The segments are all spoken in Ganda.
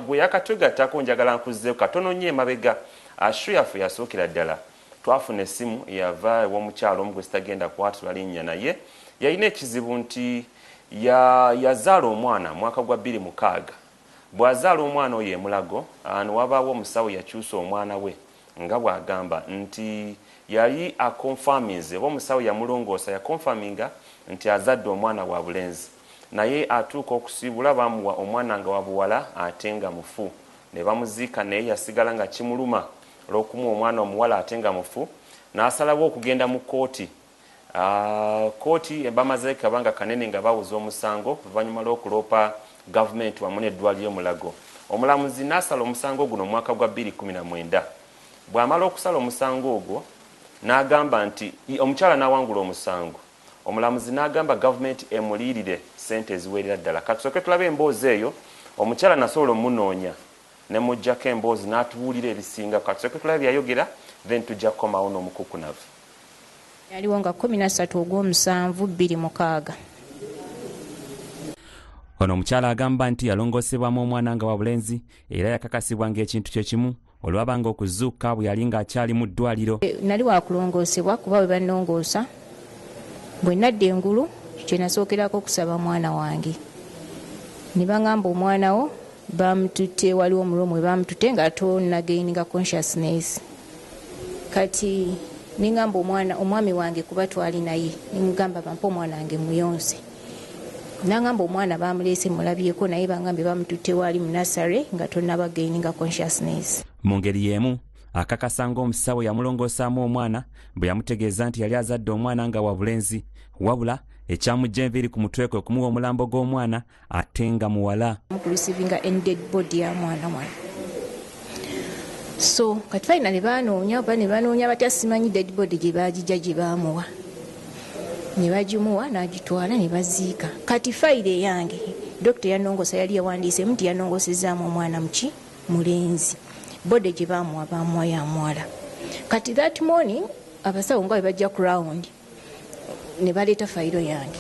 gwe yakatwegattako njagala nkuzzeeko katono nnyo emabega show yaffe yasookera ddala twafuna essimu yava ew'omukyalo omu gwe sitagenda kwatula linnya naye yalina ekizibu nti yazaala omwana mwaka gwa 2006 bw'azaala omwana oyo emulago newabaawo omusawo yakyusa omwana we nga bw'agamba nti yali akonfaminze oba omusawo yamulongoosa yakonfaminga nti azadde omwana wa bulenzi naye atuuka okusiibula bamuwa omwana nga wa buwala ate nga mufu ne bamuziika naye yasigala nga kimuluma olw'okumuwa omwana omuwala ate nga mufu n'asalawo okugenda mu kooti kooti bamaze kabanga kanene nga bawuza omusango oluvannyuma lw'okuloopa gavumenti wamu n'eddwaliro Mulago. Omulamuzi n'asala omusango guno mu mwaka gwa 2019 bw'amala okusala omusango ogwo n'agamba nti omukyala n'awangula omusango omulamuzi n'agamba gavumenti emuliirire ssente eziwerera ddala katusooke tulabe emboozi eyo omukyala nasobola omunoonya ne mujjako emboozi n'atubuulira ebisinga katusooke tulabe byayogera then tujja kukomawo n'omukukunavu. Yaliwo nga 13 ogw'omusanvu 2006. Ono omukyala agamba nti yalongoosebwamu omwana nga wa bulenzi era yakakasibwa ng'ekintu kye kimu olwabanga okuzuuka bwe yali ng'akyali mu ddwaliro. Nali wakulongoosebwa kuba bwe bannongoosa bwe nadda engulu kye nasookerako okusaba mwana wange ne baŋŋamba omwana wo bamututte waliwo omulomo we bamututte nga tonnagaininga consciousness kati ningamba omwami wange kuba twali naye nimugamba bampa omwana wange muyonse nangamba omwana bamuleese mulabyeko naye bangambe bamututte wali mu nasare nga tonnabagaininga consciousness. Mu ngeri y'emu akakasa ng'omusawo yamulongoosaamu omwana bwe yamutegeeza nti yali azadde omwana nga wa bulenzi wabula ekyamujja enviiri ku mutwe kwe okumuwa omulambo gw'omwana ate nga muwala. Mukurisivinga ended body ya mwana wange. So kati faina ne banoonya batya simanyi dead body gye baagijja gye baamuwa ne bagimuwa n'agitwala ne baziika. Kati fayire yange dokita yanongosa yali yawandiisemu nti yanongosezaamu omwana muki mulenzi bode gye baamuwa ya mwala. Kati that morning abasawo nga bwe bajja ku round ne baleeta fayiro yange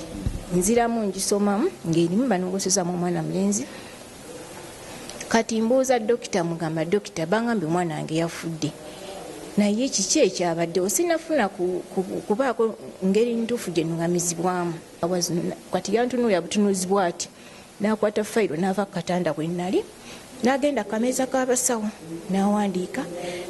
nziramu ngisomamu ng'erimu banongosezaamu omwana mulenzi. Kati mbuuza dokita mugamba dokita bangambye omwana wange yafudde naye kiki ekyabadde osinafuna kubaako ngeri ntuufu gye nnuŋŋamizibwamu. Kati yantunuulira butunuuzibwa ati n'akwata fayiro n'ava ku katanda kwe nnali n'agenda ku kameeza k'abasawo n'awandiika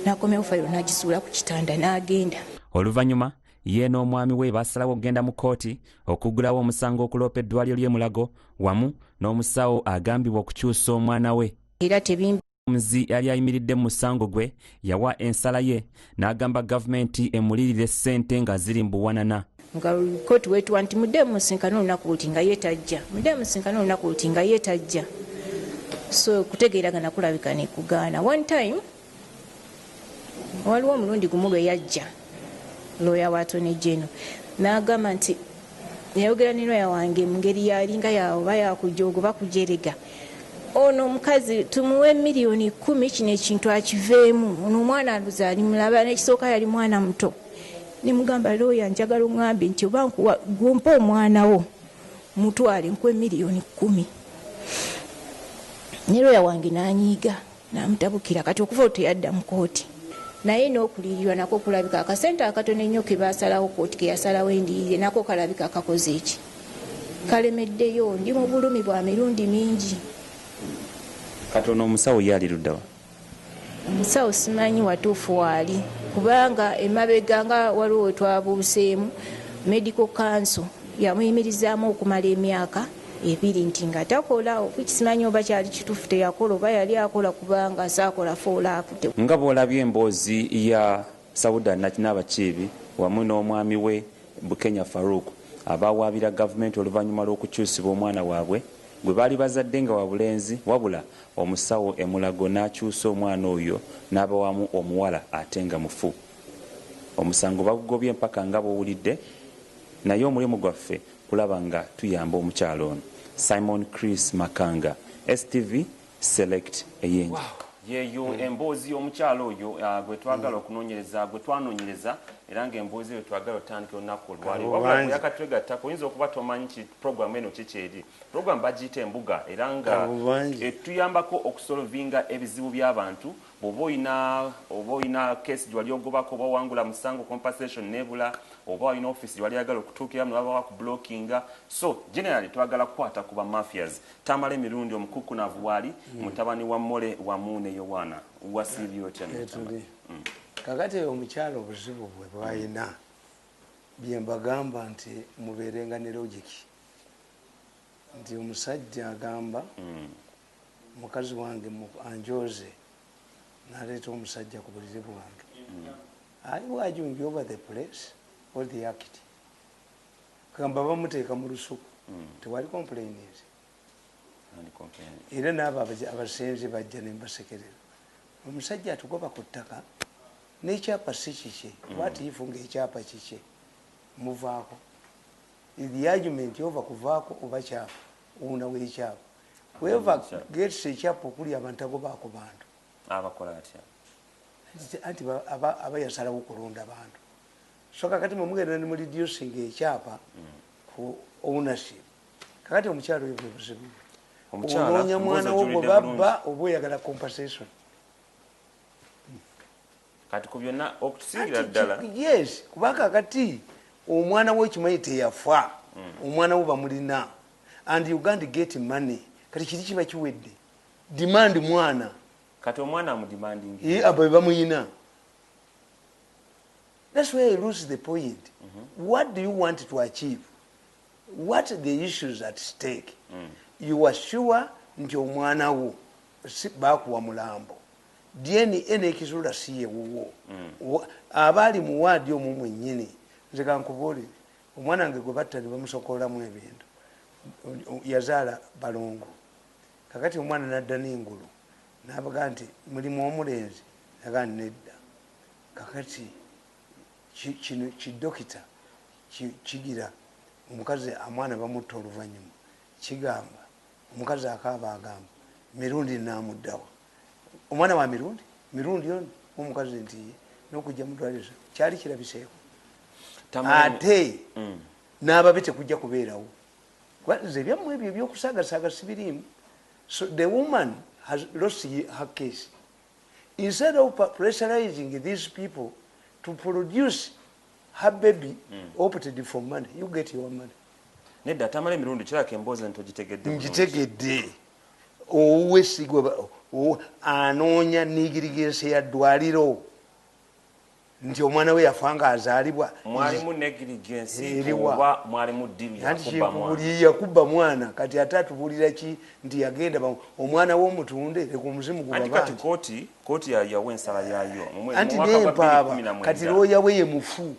n'akomyawo fayiro n'agisuula ku kitanda n'agenda. Oluvannyuma ye n'omwami we baasalawo okugenda mu kooti okuggulawo omusango okuloopa eddwaliro ly'e Mulago wamu n'omusawo agambibwa okukyusa omwana we. Era tebimbi omuzi yali ayimiridde mu musango gwe yawa ensala ye n'agamba gavumenti emuliirire ssente nga ziri mbuwanana. Nga kooti weetuwa nti mudde musinkana olunaku luti nga yeetajja mudde musinkana olunaku luti nga yeetajja. So kutegeeragana kulabika ne kugaana. One time waliwo omulundi gumu lwe yajja looya wa Attorney General n'agamba nti yayogera ne looya wange mu ngeri yalinga yaoba yakujooga oba kujerega ono omukazi tumuwe $10,000 kino ekintu akiveemu ono omwana aluza ali mulaba n'ekisooka yali mwana muto. Nimugamba looya njagala oŋŋambe nti oba gumpa omwana wo mutwale nkuwe $10,000. Ne looya wange n'anyiiga n'amutabukira kati okuva olwo teyadda mu kooti naye n'okuliirirwa nako kulabika akasente akatono ennyo ke baasalawo kooti ke yasalawo endiirire nako kalabika akakoze eki kalemeddeyo. Ndi mu bulumi bwa mirundi mingi. Katono omusawo ye ali luddawa? Omusawo simanyi watuufu waali kubanga emabega nga waliwo we twabuuseemu medical council yamuyimirizaamu okumala emyaka 2 nti nga takola okukisimanyi oba kyali kituufu teyakola oba yali akola kubanga asaakola foolaapu. Nga bw'olabye emboozi ya Sauda Nakinabakiibi wamu n'omwami we Bukenya Farouk abawaabira gavumenti oluvannyuma lw'okukyusibwa omwana waabwe gwe baali bazadde nga wa bulenzi wabula omusawo e Mulago n'akyusa omwana oyo n'abawamu omuwala ate nga mufu. Omusango bagugobye mpaka nga bw'owulidde naye omulimu gwaffe kulaba nga tuyamba omukyalo ono. Simon Chris Makanga, STV Select Eyenyi. Wow. yeyo emboozi y'omukyalo oyo gwe twagala okunoonyereza gwe twanoonyereza era ng'emboozi eyo twagala otandika olunaku olwaliwo wabula gwe yakatwegattako oyinza okuba tomanyi puroguramu eno kikyeri puroguramu bagiyita embuga era nga etuyambako okusolovinga ebizibu by'abantu bw'oba oyina kesi gye wali ogobako oba wangula musango compensation nebula oba olina office gye wali yagala okutuukiramu ne baba bakublockinga so generally twagala kukwata ku ba mafias tamala emirundi omukukunavu wali mutabani wa Mole wamu ne Yowana wasiibye otya kakati omukyalo obuzibu bwe bwayina bye mbagamba nti mubeerenga ne logic nti omusajja agamba mukazi wange anjoze naleeta omusajja ku buliri bwange ali wajungi over the place all the act kagamba bamuteeka mu lusuku tewali complainers era n'abo abasenze bajja ne mbasekerera omusajja atugoba ku ttaka n'ekyapa si kike what if ng'ekyapa kike muvaako the argument over kuvaako oba kyapa unawo ekyapa whoever gets ekyapa okuli abantu agobaako bantu abakola atya anti aba yasalawo kulonda bantu so kakati mumugenda ne mu reducing ekyapa ku ownership kakati omukyalo oyo bwe buzibu onoonya mwana wo gwe babba oba oyagala compensation kati ku byonna okutusingira ddala yes kuba kakati omwana wo ekimanyi teyafa omwana wo bamulina and you can't get money kati kiri kiba kiwedde demand mwana kati omwana amudimanding abo bamuyina. That's where you lose the point. What do you want to achieve? What are the issues at stake? You are sure nti omwana wo bakuwa mulambo DNA ekizula siye wuwo abali mu wadi omwo mwennyini nze kankubuulire omwana wange gwe batta ne bamusokolamu ebintu yazaala balongo kakati omwana nadda n'engulu nabaga nti mulimu omulenzi naga nedda kakati kino kidokita kigira omukazi amwana bamutta oluvannyuma kigamba omukazi akaaba agamba mirundi namuddawa omwana wa mirundi ono omukazi nti n'okujja mu ddwaliro kyali kirabiseeko ate n'ababe tekujja kubeerawo nze ebyammwe ebyo ebyokusaagasaaga sibiriimu. So the woman has lost her case. Instead of pressurizing these people to produce her baby opted for money, you get your money. Nedda tamale mirundi kiraka emboozi ntogitegedde. Ngitegedde. Owesigwa anoonya negligence ya ddwaliro nti omwana we yafanga azaalibwa. Mwalimu negligence oba mwalimu ddiru yakubba mwana kati atatubulira ki nti yagenda omwana w'omutunde ekumuzimu gubaba. Kati kooti yawa ensala yaayo. Anti n'empaaba kati looya we ye mufu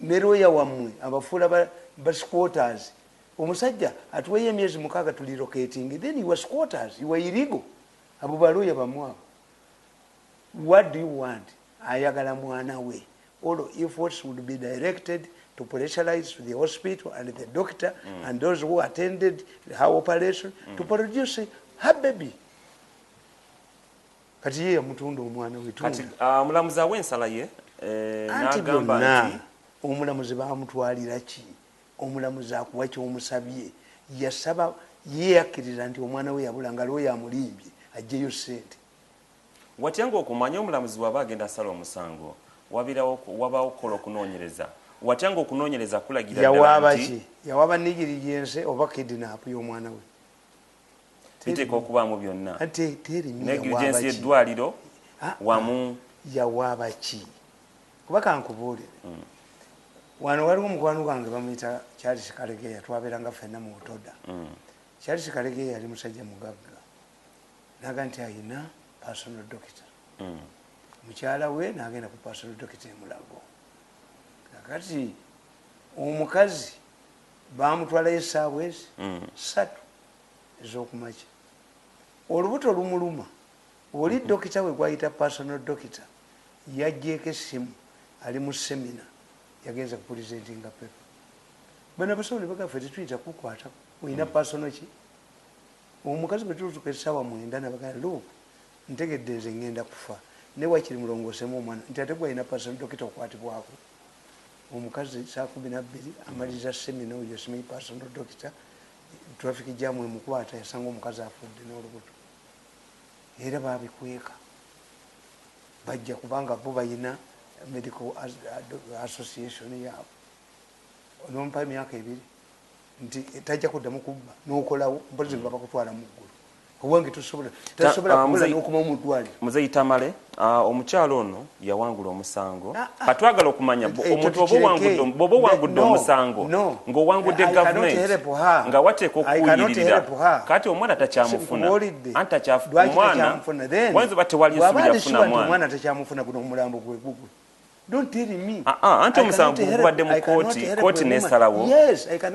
ne looya wammwe abafuula ba squatters. Omusajja atuweyo emyezi 6 tulirocating then you were squatters, you were illegal. Abo balooya bamwabo. What do you want? Ayagala mwana we. All efforts would be directed to pressurize the hospital and the doctor and those who attended her operation to produce her baby. Kati ye mutunda omwana we. Kati mulamuzi w'ensala ye n'agamba nti omulamuzi bamutwalira ki? Omulamuzi akuwa ky'omusabye yasaba yeyakkiriza nti omwana we yabula nga looya amulimbye ajjeyo ssente. Watyanga okumanya omulamuzi waba agenda asala omusango wabaawo okukola okunoonyereza watyanga okunoonyereza kulagira yawaaba ki? Yawaaba negligence oba kidnap y'omwana we. Biteeka okubaamu byonna. Negligence y'eddwaliro wamu yawaaba ki? Kuba kankubuulire wano waliwo mukwano gwange bamuyita Charles Karegeya twabeeranga ffenna mu Butoda. Charles Karegeya yali musajja mugagga naga nti ayina personal doctor. Mukyala we n'agenda ku personal doctor Mulago. Kakati omukazi bamutwalayo essaawa ezi 3 ez'okumakya. Olubuto lumuluma oli dokita we gwayita personal doctor yajjeeko essimu ali mu semina yagenza kupresentinga pepa. Bano abasawo bagaffe tetuyita kukwata olina personal ki? Omukazi bwe tutuuka essaawa 9 nabagamba look ntegedde nze ngenda kufa ne wakiri mulongoosemu omwana nti ate gwalina pasoni dokita okukwatibwako omukazi 12 amaliriza semina oyo simanyi pasonal dokita traffic jam emukwata yasanga omukazi afudde n'olubuto era babikweka bajja kubanga bo bayina medical association yaabwe onompa emyaka 2 nti tajja kuddamu kubba n'okolawo mpozi nga bakutwala mu ggulu owange tasobola kukola n'okuma omudwali muzeyi Tamale omukyalo ono yawangula omusango katwagala okumanya omuntu oba owangudde omusango ng'owangudde gavumenti nga wateeka okuwulirira kati omwana takyamufuna omwana wanza ba tewali nsubi yafuna omwana takyamufuna guno omulambo gwe gugwe. Don't tell me. Anti omusango gubadde mu kooti n'esalawo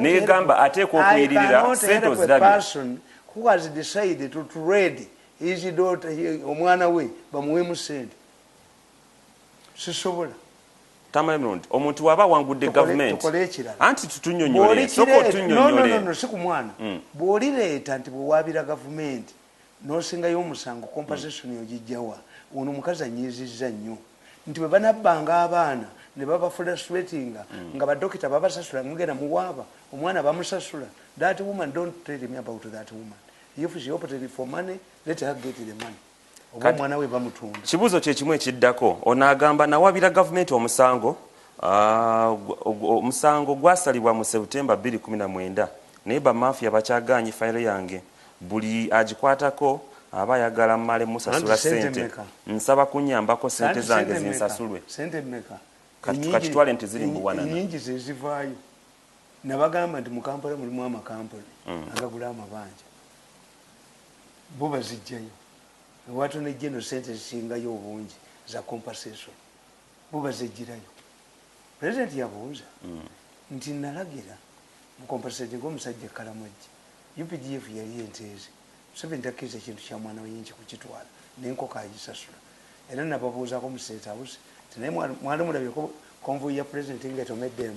negamba ateekwa okuyiririra ssente ozirabye. Who has decided to trade his daughter omwana we bamuwemu ssente sisobola. Tamale mulundi omuntu waba wangudde gavumenti anti tutunyonyole soko otunyonyole no si ku mwana bw'olireeta nti bwewabira gavumenti n'osingayo omusango compensation ogijjawa ono omukazi anyiizizza nnyo nti bwe banabbanga abaana ne baba frustratinga nga badokita babasasula mugenda muwaaba omwana bamusasula. That woman, don't tell me about that woman. If she opted for money, let her get the money. Omwana we bamutunda. Kibuzo kye kimu ekiddako onaagamba nawabira gavumenti omusango omusango gwasalibwa mu September 2019 naye bamafia bakyagaanyi fayiro yange buli agikwatako aba ayagala mmale musasula ssente nsaba kunyambako ssente zange zinsasulwe. Ssente mmeka? Katutwale nti ziri mbuwanana. Ennyingi ze zivaayo. Nabagamba nti mu Kampala mulimu amakampuni agagula amabanja bo bazijjayo watono ejjeno ssente zisingayo obungi za compensation bo bazijjirayo. President yabuuza nti nalagira mu compensation ng'omusajja Kalamagye UPDF yali enteezi Museveni takkiriza ekintu kya mwana weyinki kukitwala n'enkoko agisasula era nababuuzako mu State House ti naye mwali mulabyeko konvoyi ya president ng'etomedde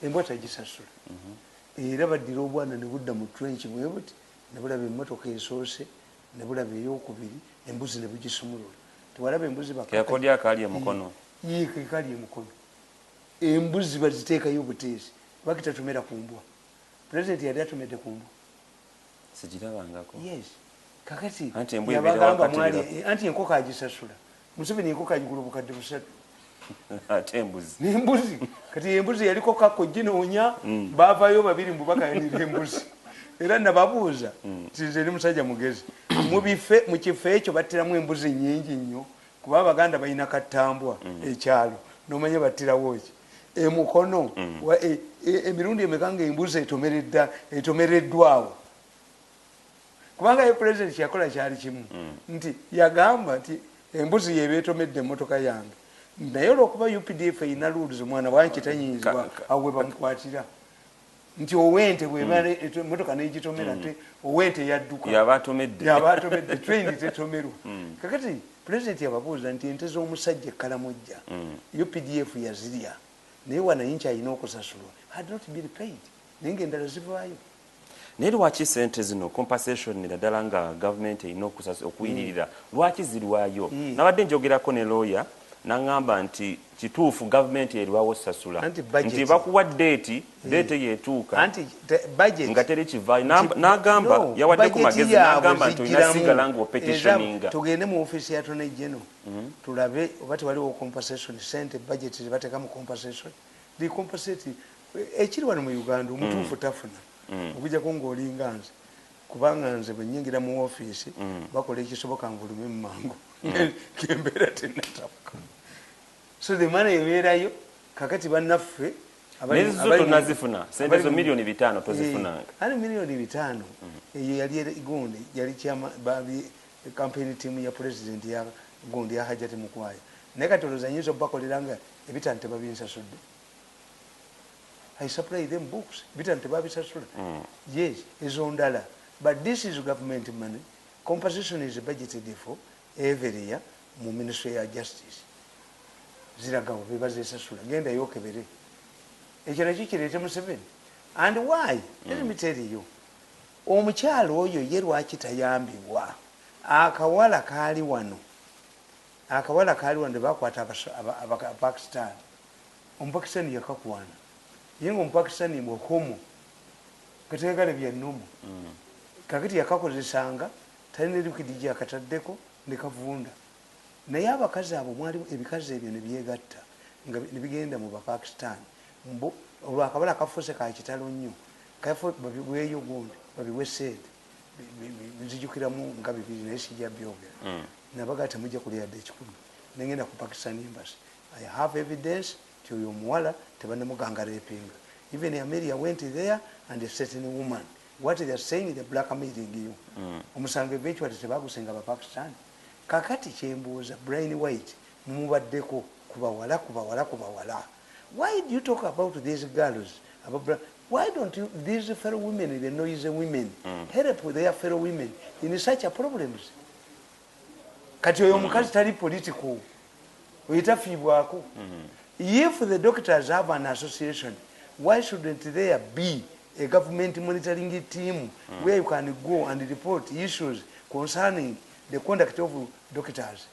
embwa tagisasula era baddira obwana ne budda mu trench bwe buti ne bulaba emmotoka esoose ne bulaba eyokubiri embuzi ne bugisumulula tewalaba embuzi yakodi akali emukono kali emukono embuzi baziteekayo obuteesi bakitatumira ku mbwa. President yali atumedde ku mbwa sigirabangako. Yes kakati yabagamba mwali anti enkoko agisasula Museveni enkoko agigula obukadde 3 ate embuzi n'embuzi kati embuzi yaliko kakko ginoonya baavayo babiri mbubakayanira embuzi era nababuuza nze ni musajja mugezi mu kifo ekyo battiramu embuzi nnyingi nnyo kuba abaganda balina kattambwa ekyalo n'omanya battirawo ki emukono emirundi emeka nga embuzi etomereddwawo kubanga ye president kyakola kyali kimu nti yagamba nti embuzi yeba etomedde emmotoka yange naye olwokuba UPDF erina rules omwana wanki tanyinzibwa awe bamukwatira nti owente bwemmotoka negitomera nti owente yadduka yaba atomedde train tetomerwa kakati president yababuuza nti ente z'omusajja Kalamojja UPDF yazirya naye wanayinki alina okusasulwa had not been paid naye ng'endala zivaayo. Naye lwaki ssente zino compensation naddala nga gavumenti erina okuyiririra lwaki zirwayo? Nabadde njogerako ne lawyer n'angamba nti kituufu gavumenti erwawo sasula nti bakuwa deeti yeetuuka nga teri kivaayo n'agamba yawadde ku magezi n'agamba nti olina sigala nga opetitioninga. Tugende mu ofiisi ya Attorney General tulabe oba tewaliwo compensation ssente budget zebateeka mu compensation compensate ekiri wano mu Uganda omutuufu tafuna okujjako ng'olinga nze kubanga nze bwe nnyingira mu ofiisi bakola ekisoboka nvulume mu mangu kembeera tennatabuka. So the money ebeerayo kakati bannaffe nezo tonazifuna sente zo milioni 5 tozifunanga ali milioni 5 eyo yali Gundi yali kyama campaign team ya president ya Gundi ya Hajati Mukwaya naye kati olozanyiza bakoleranga ebitante babinsasudde. I supply them books bitante babisasula. Yes is on dollar but this is government money. Compensation is budgeted for every year mu Ministry of Justice ziragawo bebazesasula genda yokebere ekyo nakyo kireete Museveni. And why? Let me tell you omukyalo oyo ye lwaki tayambibwa? Akawala kaali wano bakwata Pakistan, omupakistani yakakwana ye nga omupakistani mwekomo kategale byannomo kakati yakakozesanga talina likidi gyakataddeko nekavunda, naye abakazi abo mwalimu ebikazi ebyo nebyegatta nga nebigenda mu Bapakistan olwakabala kafuuse ka kitalo nnyo babiweeyo gundi babiwe sente nzijukiramu nga 2 naye sijja byogera nabaga temujja kulyadde ekikumi nengenda ku Pakistan embassy. I have evidence ti oyo omuwala tebanamuganga rapinga. Even Amelia went there and a certain woman, what they are saying, the blackmailing you omusango eventually tebagusenga Bapakistan. Kakati kyembuuza Brian White mumubaddeko kubawala. Why do you talk about these girls? Why don't you, these fellow women, the noisy women, help with their fellow women in such a problems? Kati oyo mukazi tali political oyitafibwako. If the doctors have an association, why shouldn't there be a government monitoring team where you can go and report issues concerning the conduct of doctors?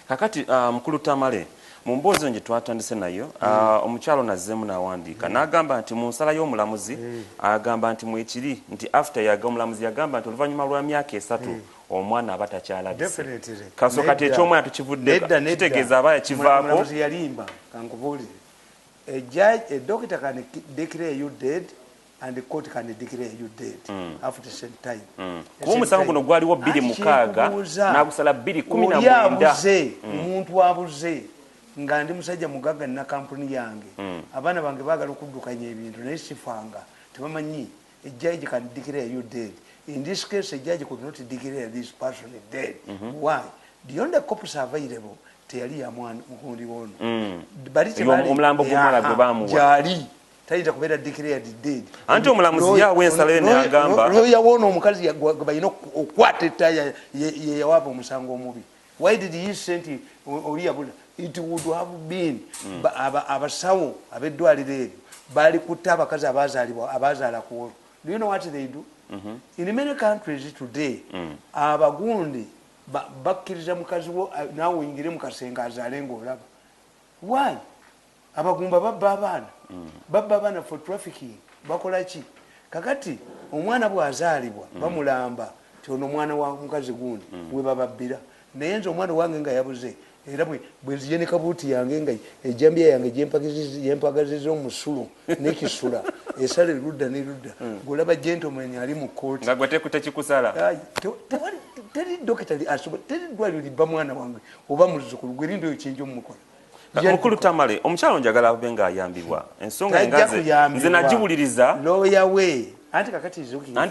Kakati mukulu Tamale mu mboozi nje twatandise nayo omukyalo nazzemu n'awandiika n'agamba nti mu nsala y'omulamuzi agamba nti mwekiri nti after yaga omulamuzi yagamba nti oluvannyuma lwa myaka 3 omwana aba takyalabise. Kaso kati ekyomwana tukivudde kitegeeza aba yakivaako. Omulamuzi yalimba kankubuulire. A doctor can declare you dead and the court can declare you dead after some time. Kuba omusango guno gwaliwo 26 n'agusala 2019. Yabuze omuntu abuze nga ndi musajja mugagga na kampuni yange abaana bange baagala okuddukanya ebintu naye sifanga tebamanyi a judge can declare you dead. In this case a judge could not declare this person dead. Why? The only cops available teyali ya mwana mukundi wono omulambo gw'omwana gwe baamuwa gyali tayita kubeera declared dead. Anti omulamuzi yawe ensala ne agamba lawyer wono omukazi balina okukwata ettaya ye yawaaba omusango omubi. Why did he send oliyabula? It would have been abasawo ab'eddwaliro eryo bali kutta abakazi abazaala ku. Do you know what they do? In many countries today abagundi bakkiriza mukazi wo naawe oyingire mu kasenga azaale ng'olaba. Why? Abagumba babba abaana for trafficking bakola ki? Kakati omwana bw'azaalibwa bamulamba ti ono omwana wa mukazi gundi we bababbira, naye nze omwana wange nga yabuze era bwe nzije ne kabuuti yange nga ejjambiya yange gyempagaziza omusulu n'ekisula esala erudda n'erudda ng'olaba gentleman ali mu kooti nga gwe tekutekikusala. teri dokita teri ddwaliro libba mwana wange oba muzzukulu gwe lindo eyo kyenjo mumukola. Mukulu Tamale omukyalo njagala abe nga ayambibwa ensonga engaze nze nagiwuliriza lawyer we anti kakati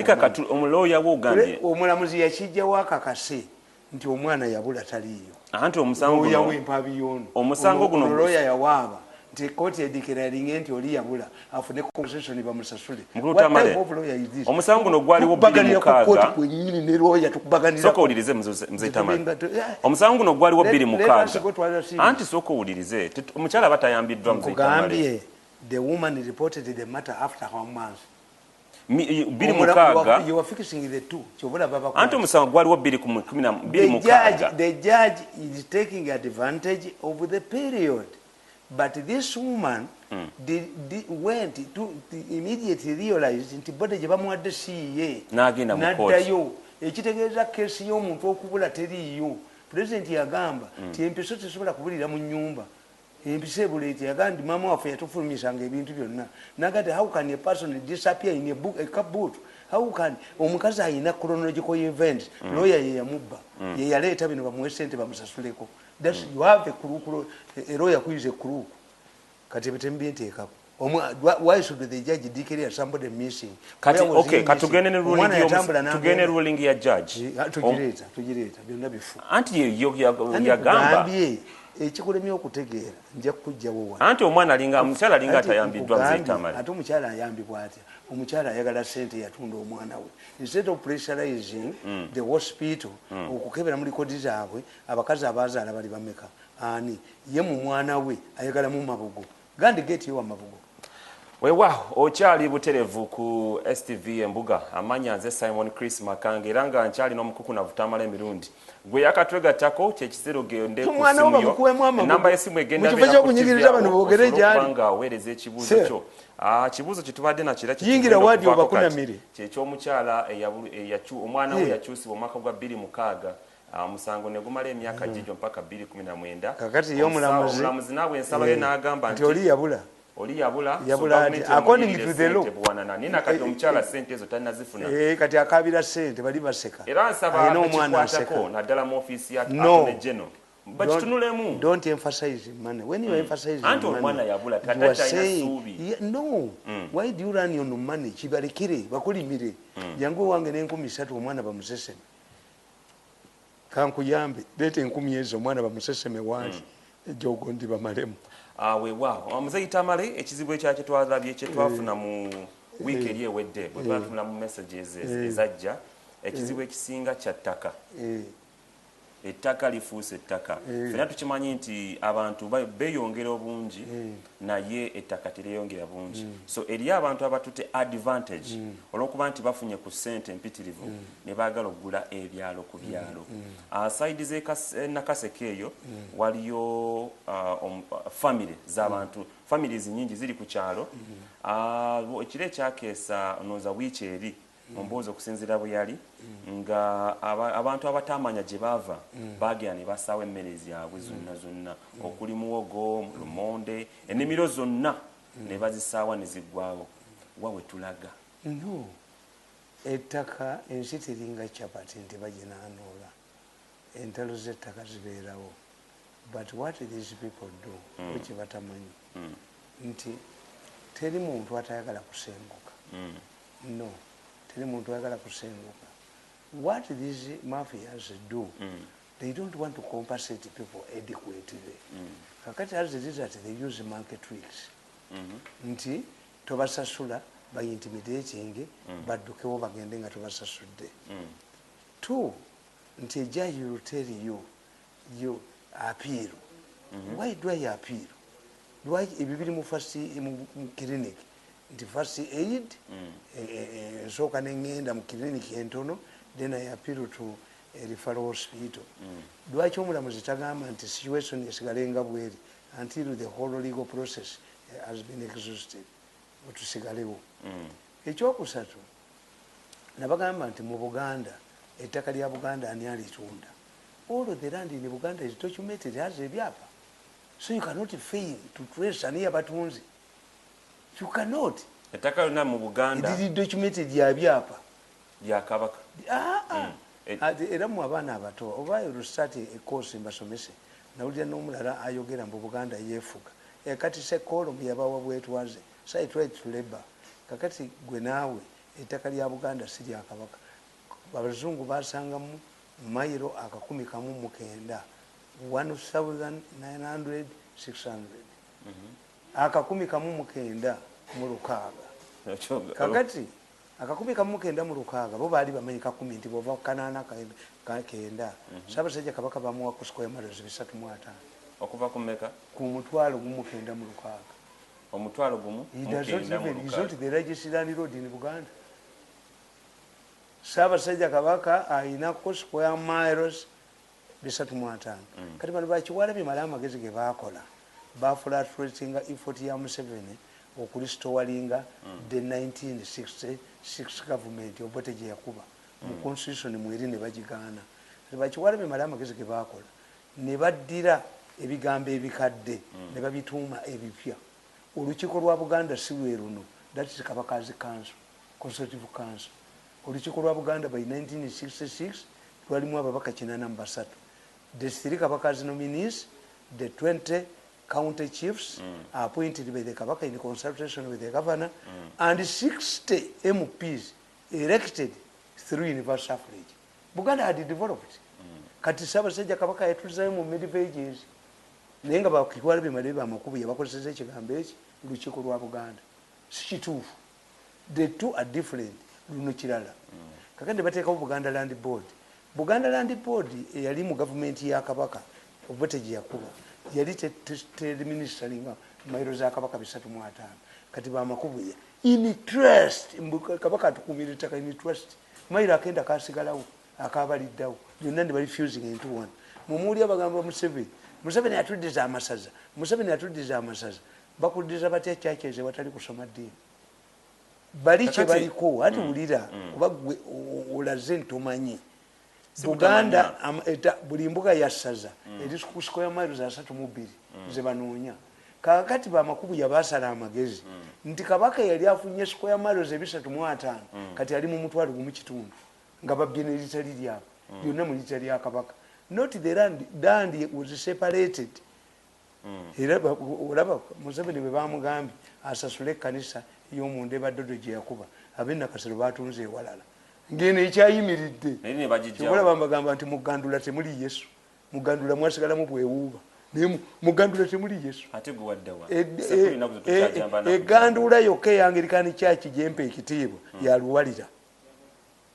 kakati omuloya we ogambye omulamuzi yakijjawo akakase nti omwana yabula taliiyo. Anti omusango guno lawyer yawaaba nti kooti edikiraringe nti oli yabula afune compensation bamusasule. Mukulu Tamale omusango guno gwaliwo 26 soko owulirize mzee Tamale omusango guno gwaliwo 26 anti soko owulirize omukyala batayambiddwa mzee Tamale. The woman reported the matter after how months? 26 you are fixing the two. Anti omusango gwaliwo 26. The judge is taking advantage of the period. But this woman went to immediately realize nti bode gye bamuwadde CA n'addayo ekitegeeza keesi y'omuntu okubula teriiyo. President yagamba ti empiso tesobola kubulira mu nnyumba empisa ebuleeti yagamba nti maama waffe yatufulumisanga ebintu byonna nagati how can a person disappear in a cupboard? How can omukazi ayina chronological events lawyer ye yamubba ye yaleeta bino bamuwe ssente bamusasuleko. That's you have a lawyer who is a crew. Kati bitembi nteekako. Why should the judge declare somebody missing? Kati okay, katugene ne ruling ya judge. Tugireta byonna bifu. Anti yagamba ekikulemye okutegeera nja kujjawo wa. Anti omwana alinga omukyala alinga atayambiddwa mzee Tamale. Ate omukyala ayambibwa atya? Omukyala ayagala ssente yatunda omwana we. Instead of pressurizing the hospital okukebera mu likodi zaabwe abakazi abazaala bali bameka ani ye mu mwana we ayagala mu mabugo gandi geti yo amabugo. Wewa okyali buterevu ku STV Embuga amanya nze Simon Chris Makange era nga nkyali n'omukuku na vutamala emirundi gwe yakatwegattako kyekisero gende ku simu yo namba y'essimu egenda kubanga weereza ekibuuzo kyo kibuuzo kitubadde nakira kyekyomukyala omwana we yakyusibwa omwaka gwa 2006 musango ne gumala emyaka gijo mpaka 2019 kakati yo omulamuzi nawe ensalo ye n'agamba nti oli yabula according to the law bwana nina kati omukyala sente ezo tanazifuna kati akabira sente bali baseka era nsaba n'omwana naddala mu office ya Attorney General bakitunulemu. Don't emphasize money when you emphasize money omwana yabula tatachina subi no why do you run on money kibalekire bakulimire jangu wange ne13 omwana bamuseseme kankuyambe lete 10 ezo omwana bamuseseme wali ejogo ndi bamalemu wewa omuzeyi Tamale ekizibu ekyakye twalabye kye twafuna mu wiiki eri ewedde bwe twafuna mu messages ezajja ekizibu ekisinga kya ttaka ettaka lifuuse ettaka fena tukimanyi nti abantu beeyongera obungi naye ettaka teryeyongera bungi so eri abantu abatute advantage olw'okuba nti bafunye ku ssente empitirivu ne baagala okugula ebyalo ku byalo saidi z'Nakaseke eyo waliyo family z'abantu families nyingi ziri ku kyalo ekiro ekyakeesa nooza wiiki eri mumbuuzo okusinziira bwe yali nga abantu abatamanya gye baava baagera ne basaawo emmere zyabwe zonna okuli muwogo lumonde ennimiro zonna ne bazisaawa ne ziggwawo wawe tulaga no ettaka ensi teringa capati nti baginanoola entalo z'ettaka zibeerawo but what these people do which batamanyi nti teri muntu atayagala kusenguka no teri muntu ayagala kusenguka. What these mafias do, they don't want to compensate people adequately. Kakati as it is that they use market tricks. Nti tobasasula by intimidating baddukewo bagende nga tobasasudde. Two, nti a judge will tell you appeal. Why do I appeal? Why ebibiri mu first mu clinic nti first aid nsooka nengenda mu clinic entono then I appeal to a referral hospital. Lwaki omulamuzi tagamba nti situation esigalenga bweri until the whole legal process has been exhausted otusigalewo. Ekyokusatu nabagamba nti mu Buganda ettaka lya Buganda ani alitunda. All of the land in Buganda is documented as ebyapa, so you cannot fail to trace ani abatunzi. You cannot. Ettaka lyonna mu Buganda it is documented ya byapa ya Kabaka. Era mu abaana abato oba start a course mbasomese nawulira n'omulala ayogera mu Buganda yeefuga kati sekolo yabawa bwetwaze site right to labor kakati gwe naawe ettaka lya Buganda si lya Kabaka. Abazungu basangamu mayiro 1,900 1,900 600 1,900 mu Lukaaga. Kakati 1,900 mu Lukaaga bo baali bamanyi 10 nti bova kanana kenda Ssaabasajja Kabaka bamuwa ku square miles 305 okuva ku mmeka ku mutwalo gumu kenda mu Lukaaga. Omutwalo gumu is not the largest land road in Buganda. Ssaabasajja Kabaka ayina ku square miles 305 kati bano bakiwalabye mala amagezi ge baakola bafulatratinga effort ya Museveni okulistowalinga the 1966 government obote gye yakuba mu constitution mweri ne bagigaana. Bakiwalabye mala amagezi ge baakola ne baddira ebigambo ebikadde ne babituuma ebipya. Olukiiko lwa Buganda si lwe luno, that is Kabakazi Council, Consultative Council. Olukiiko lwa Buganda by 1966 lwalimu ababaka 83. The 3 Kabakazi nominees, the 20 county chiefs are appointed by the Kabaka in consultation with the governor, and 60 MPs elected through universal suffrage. Buganda had developed. Kati Ssaabasajja Kabaka yatulizayo mu mid pages naye nga bakiwalabye malebe amakubu yabakozesa ekigambo eki olukiiko lwa Buganda si kituufu. The two are different. Luno kirala kakandi bateekawo Buganda Land Board. Buganda Land Board eyali mu gavumenti ya Kabaka obote gye yakuba yali terministeringa mayiro za Kabaka 305. kati bamakubuya in trust kabaka tukumira ettaka in trust mayiro akenda kasigalawo akabaliddawo byonna ndi refusing into one mumuuli abagamba Museveni atuddiza amasaza bakuddiza batya churches watali kusoma ddiini bali kye baliko ati wulira kuba gwe olaze ntomanyi Buganda buli mbuga yassaza eri ku square miles 32 ze banoonya kakati bamakubu yabasala amagezi nti kabaka yali afunye square miles 305 kati ali mu mutwalo gumu kitundu nga babbye n'eritali lyabo byonna mu litali ya kabaka not the land was separated era olaba Museveni bwe bamugambye asasule ekkanisa y'omunde baddodo gye yakuba ab'enakasero batunze ewalala ngeno ekyayimiridde kyobola bambagamba nti mugandula temuli Yesu mugandula mwasigalamu bwewuuba naye mugandula temuli Yesu egandula yokka eyangerikani kyaki gyempa ekitiibwa yaluwalira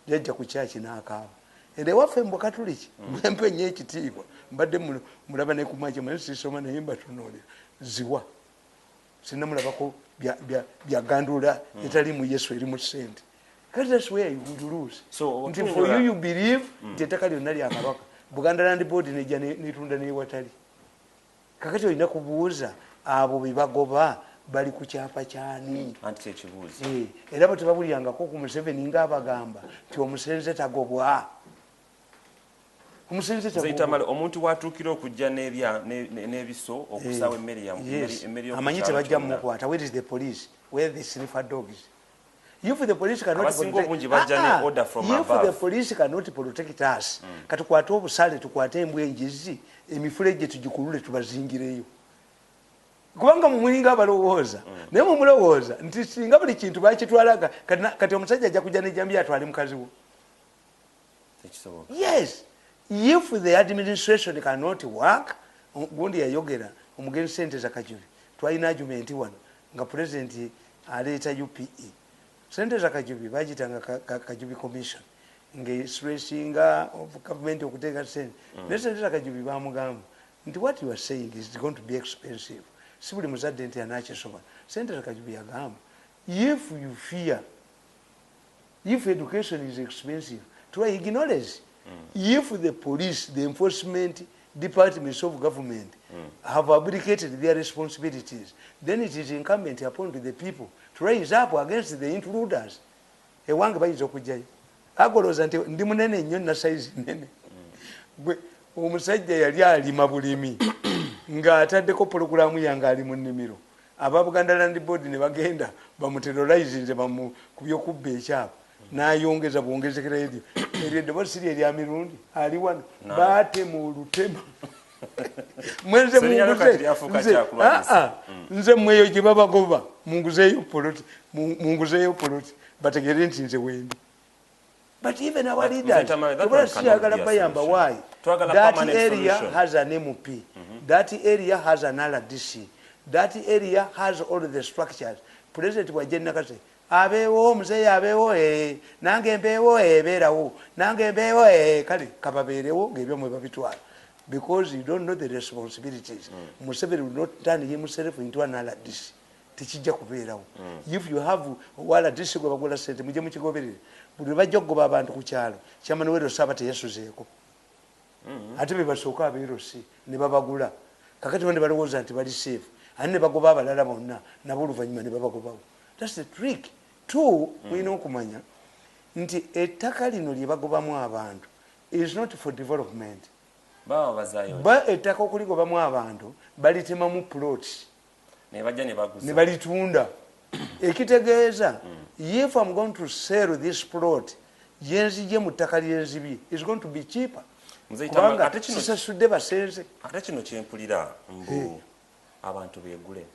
yajja ku kyaki n'akaaba ende waffe mbukatuliki mwempe nnyo ekitiibwa mbadde mulaba ne kumaje mwe sisoma naye mbatunuulira ziwa sinna mulabako byagandula etali mu Yesu eri mu sente kati that's where you lose nti for you believe nti ettaka lyonna lya kabaka Buganda Land Board nejja netunda n'ewatali kakati olina kubuuza abo bebagoba bali ku kyapa kyani era bwe tebabulyangako ku Museveni ng'abagamba nti omusenze tagobwa omuntu watuukira okujja n'ebiso okusawa emmere amanyi tebajja mumukwata where is the police where the sniffer dogs if the police cannot protect us katukwate obusale tukwate embwenjizi emifulejje tugikulule tubazingireyo kubanga mumulinga abalowooza naye mumulowooza nti singa buli kintu bakitwalaga kati omusajja ajja kujja nejambi atwale mukazi wo yes if the administration cannot work gundi yayogera omugenzi sente za Kajubi twalina argument wano nga president aleeta UPE sente za Kajubi bagitanga Kajubi commission nge stressinga of government okuteeka sente naye sente za Kajubi bamugamba nti what you are saying is going to be expensive si buli muzadde nti anakisobola sente za Kajubi yagamba if you fear if education is expensive try ignorance if the police the enforcement departments of government have abdicated their responsibilities then it is incumbent upon the people to raise up against the intruders ewange bayinza okujjayo agoloza nti ndi munene nnyo na size nene gwe omusajja yali alima bulimi ng'ataddeko pologulamu yange ali mu nnimiro aba Buganda Land Board ne bagenda bamuterrorize ku byokubba ekyapa n'ayongeza bwongezekera eryo eddoboozi siri erya mirundi ali wano baatema olutema nze mweyo gye babagoba munguzeeyo poloti bategere nti nze wendi but even our leaders tebola siyagala bayamba why that area has an MP that area has an RDC that area has all the structures president wajje nakase abeewo omuzeeyi abeewo nange mbeewo ebeerawo nange mbeewo kale kababeerewo ng'ebyo mwe babitwala because you don't know the responsibilities Museveni will not turn himself into an RDC tekijja kubeerawo if you have RDC gwe bagola sente mujje mukigoberere buli bajja okugoba abantu ku kyalo kyamani wero saba teyasuzeeko ate be basooka abeerosi ne babagula kakati bandi balowooza nti bali safe ate ne bagoba abalala bonna nabo oluvannyuma ne babagobawo that's the trick two mulina okumanya nti ettaka lino lye bagobamu abantu is not for development ba ettaka okuligobamu abantu balitemamu plot ne balitunda ekitegeeza if I'm going to sell this plot yenzije mu ttaka lyenzibye is going to be cheaper kubanga sisasudde basenze ate kino kyempulira mbu abantu beegule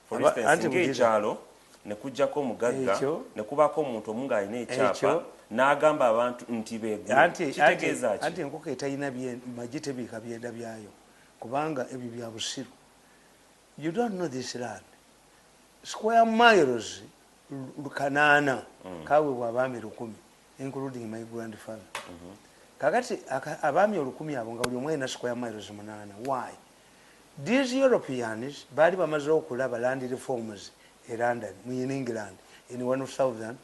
for instance ng'ekyalo ne kujjako omugagga ne kubaako omuntu omu ng'alina ekyapa n'agamba abantu nti beegule kitegeeza ki anti enkoko etalina magi tebiika byenda byayo kubanga ebyo bya busiru you don't know this land square miles kanaana kaweebwa abaami 100 including my grandfather kakati abaami 100 abo nga buli omu alina square miles 8 why These Europeans bali bamaze okulaba land reforms in London, in England, in 1200.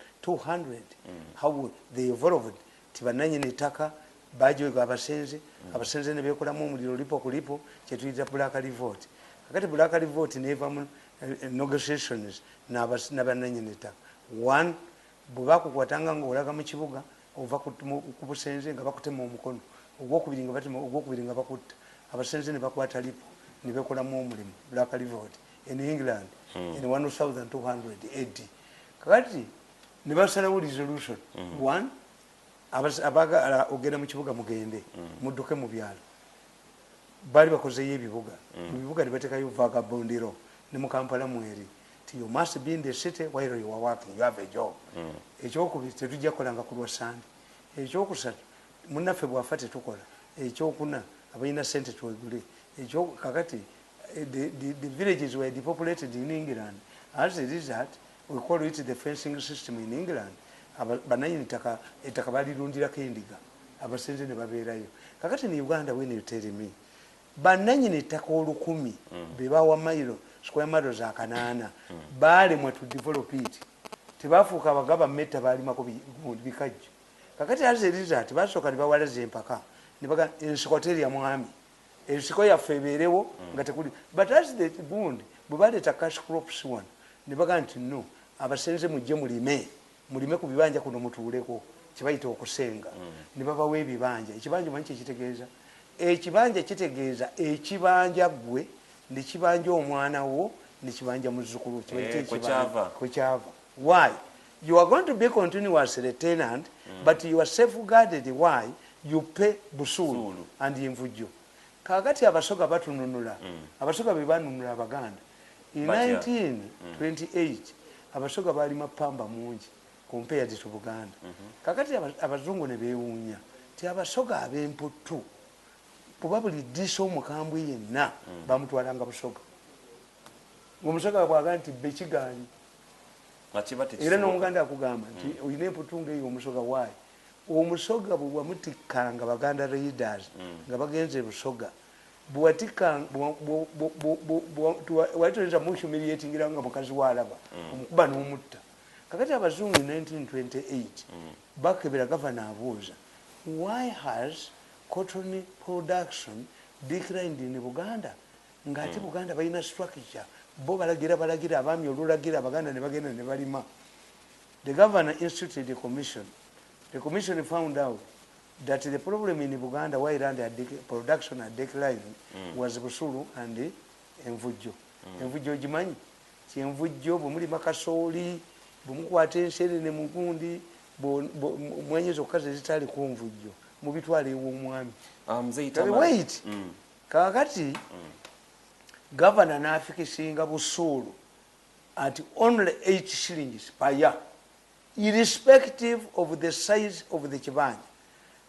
How they evolved. Tibananyini ettaka bajoga abasenze, abasenze ne bekolamu omuliro lipo kulipo kyetuyita black revolt. Kakati black revolt neva mu negotiations n'abannanyini ettaka. One, bwe bakukwatanga ng'olaga mu kibuga ova ku busenze nga bakutema omukono, ogwokubiri nga bakutta, abasenze ne bakwata lipo ne bekolamu omulimu, black revolt in England in 1200 AD. Kakati ne basalawo resolution. One, abagala ogenda mu kibuga mugende mudduke mu byalo, bali bakozeyo ebibuga, mu bibuga ne bateekayo vagabondero ne mu Kampala mweri. You must be in the city while you are working, you have a job. Ekyokubiri tetujja kukolanga ku Lwasande. Ekyokusatu munnaffe bw'afa tetukola. Ekyokuna abalina ssente twegule. Kakati the villages were depopulated in England. As a result, we call it the fencing system in England. Bananyini ettaka balirundirako endiga, abasenze ne babeerayo. Kakati ne Uganda, when you tell me bananyini ettaka 1000 be bawa mayiro square miles akanaana baalemwa to develop it. Tebafuuka abagaba metta baalimako bikajjo. Kakati as a result basooka ne bawalaza empaka ne baga ensiko terya mwami, ensiko yaffe ebeerewo nga tekuli. But as the gundi bwe baleeta cash crops one ne baga nti no, abasenze mujje mulime ku bibanja kuno mutuuleko, kibayita okusenga. Ne babawa ebibanja. Ekibanja manyi kyekitegeeza? Ekibanja kitegeeza ekibanja gwe ne kibanja omwana wo ne kibanja muzzukulu, kwekyava. Why? You are going to be continuously tenant, but you are safeguarded. Why? You pay busulu and envujjo. Kakati abasoga batununula, abasoga be banunula Abaganda in 1928. Abasoga bali mapamba mungi compared to Buganda. Kakati abazungu ne beewuunya ti abasoga ab'emputtu bwe buli ddiisa omukambwe yenna bamutwalanga busoga. Omusoga bw'aga nti bbe kigaanyi era n'omuganda akugamba nti olina emputtu ng'eyo omusoga waayi. Omusoga bwe wamutikkanga Baganda Raiders nga bagenze busoga, bwe watikkanga wali toyinza muhumiliatingira nga mukazi w'alaba omukuba n'omutta. Kakati abazungu in 1928 bakebera gavana abuuza, why has cotton production declined in Buganda? Ngati Buganda balina structure, bo balagira abaami olulagira Abaganda ne bagenda ne balima. The governor instituted a commission. The commission found out that the problem in Buganda why land production had declined was busulu and envujjo. Envujjo gimanyi? Envujjo bwe muli makasooli, bwe mukwata enserene mu gundi, mwenyezo kazi zitali ku nvujjo mubitwale ew'omwami. Wait. Kakati governor n'afikisinga busuulu at only 8 shillings per year, irrespective of the size of the kibanja.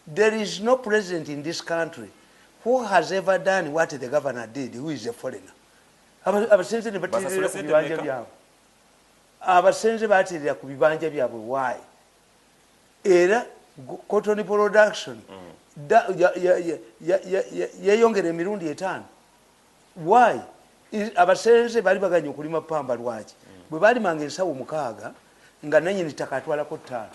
There is no president in this country who has ever done what the governor did, who is a foreigner. Abasenze ne batirira ku bibanja byabwe. Abasenze batirira ku bibanja byabwe. Why? Era cotton production yeyongera emirundi 5. Why? Abasenze bali baganya okulima pamba lwaki? Bwe balimanga ensawo 6 nga nanyini ttaka atwalako 5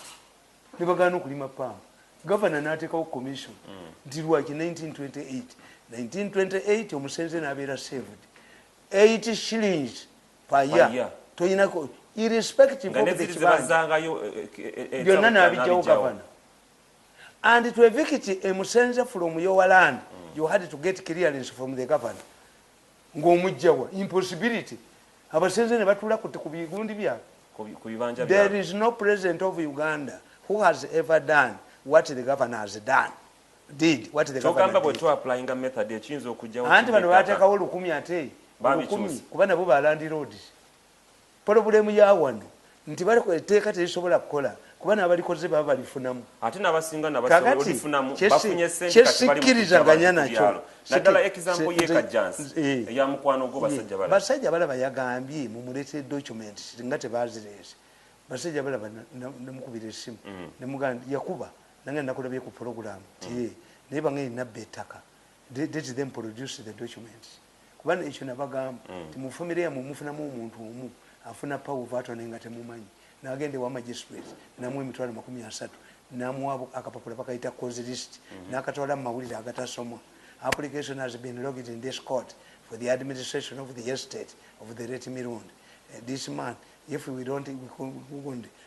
ne bagana okulima pamba. Governor n'ateekawo commission nti lwaki 1928 omusenze n'abeera saved 8 shillings per year. Toyinako irrespective of the kibanja byonna n'abijjawo governor. And to evict a musenze from your land, you had to get clearance from the governor. Ng'omujjawa impossibility. Abasenze ne batula ku bigundi byabwe. There is no president of Uganda who has ever done what the governor has done. What the governor did. Anti bano bateekawo 10 ate 10 kuba nabo ba land roads. Problemu ya wano nti bali kuteeka tezisobola kukola kuba n'abalikoze baba balifunamu. Ate n'abasinga n'abalifunamu bafunye ssente kati bali kikkirizaganya nakyo. Naddala example ye Kajjansi eya mukwano gwo basajja balaba yagambye mumuleete documents nga tebazireese. Basajja balaba nemukubira essimu nemugamba yakuba nange nakulabye ku program naye bange nabba ettaka. Let them produce the documents. kubanga ekyo nabagamba timufumire yamwe mufunamu omuntu omu afuna power atone nga temumanyi nagende wa magistrate namwe emitwalo 30 namuwa akapapula bakayita cause list nakatwala mu mawulire agatasomwa. Application has been logged in this court for the administration of the estate of the Late Mirundi. This man, if we don't,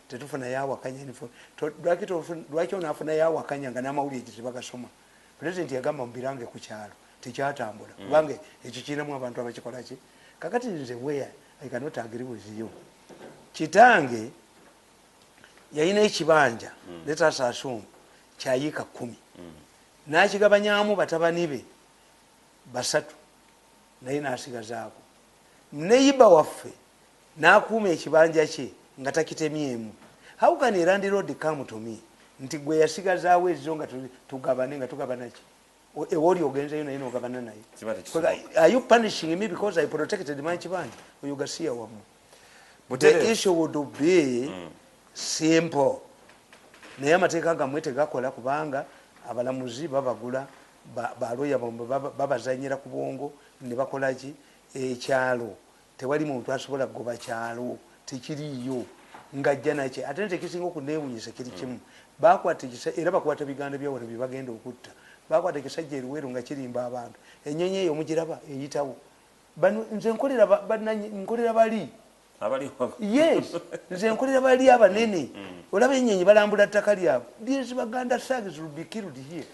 tetufuna yawakanya lwaki onafuna yawakanya nga n'amawulire tebagasoma. President yagamba mubirange ku kyalo tekyatambula kubanga ekyo kiramu abantu abakikola ki. Kakati nze where I cannot agree with you. Kitange yayina ekibanja let us assume kyayika 10 n'akigabanyamu batabani be 3 naye n'asigazaako neyiba waffe n'akuuma ekibanja kye nga takitemyemu. How can a landlord come to me nti gwe yasigazaawo ezo nga tugabane nga tugabana ki ewoli ogenzeyo naye n'ogabana naye. Are you punishing me because I protected my kibanja? Oyogasiya wamu. The issue would be simple. Naye amateeka gammwe tegakola kubanga abalamuzi babagula baloya babazanyira ku bwongo ne bakola ki ekyalo. Tewali muntu asobola kugoba kyalo tekiriyo ngajja nakye ate nte kisinga okuneewunyisa kiri kimu bakwata era bakwata biganda byawano bye bagenda okutta bakwata ekisajja eruweru nga kirimba abantu ennyonyi eyo mugiraba eyitawo nze nkolera bali yes nze nkolera bali abanene olaba ennyonyi balambula ttaka lyabwe these baganda thugs will be killed here.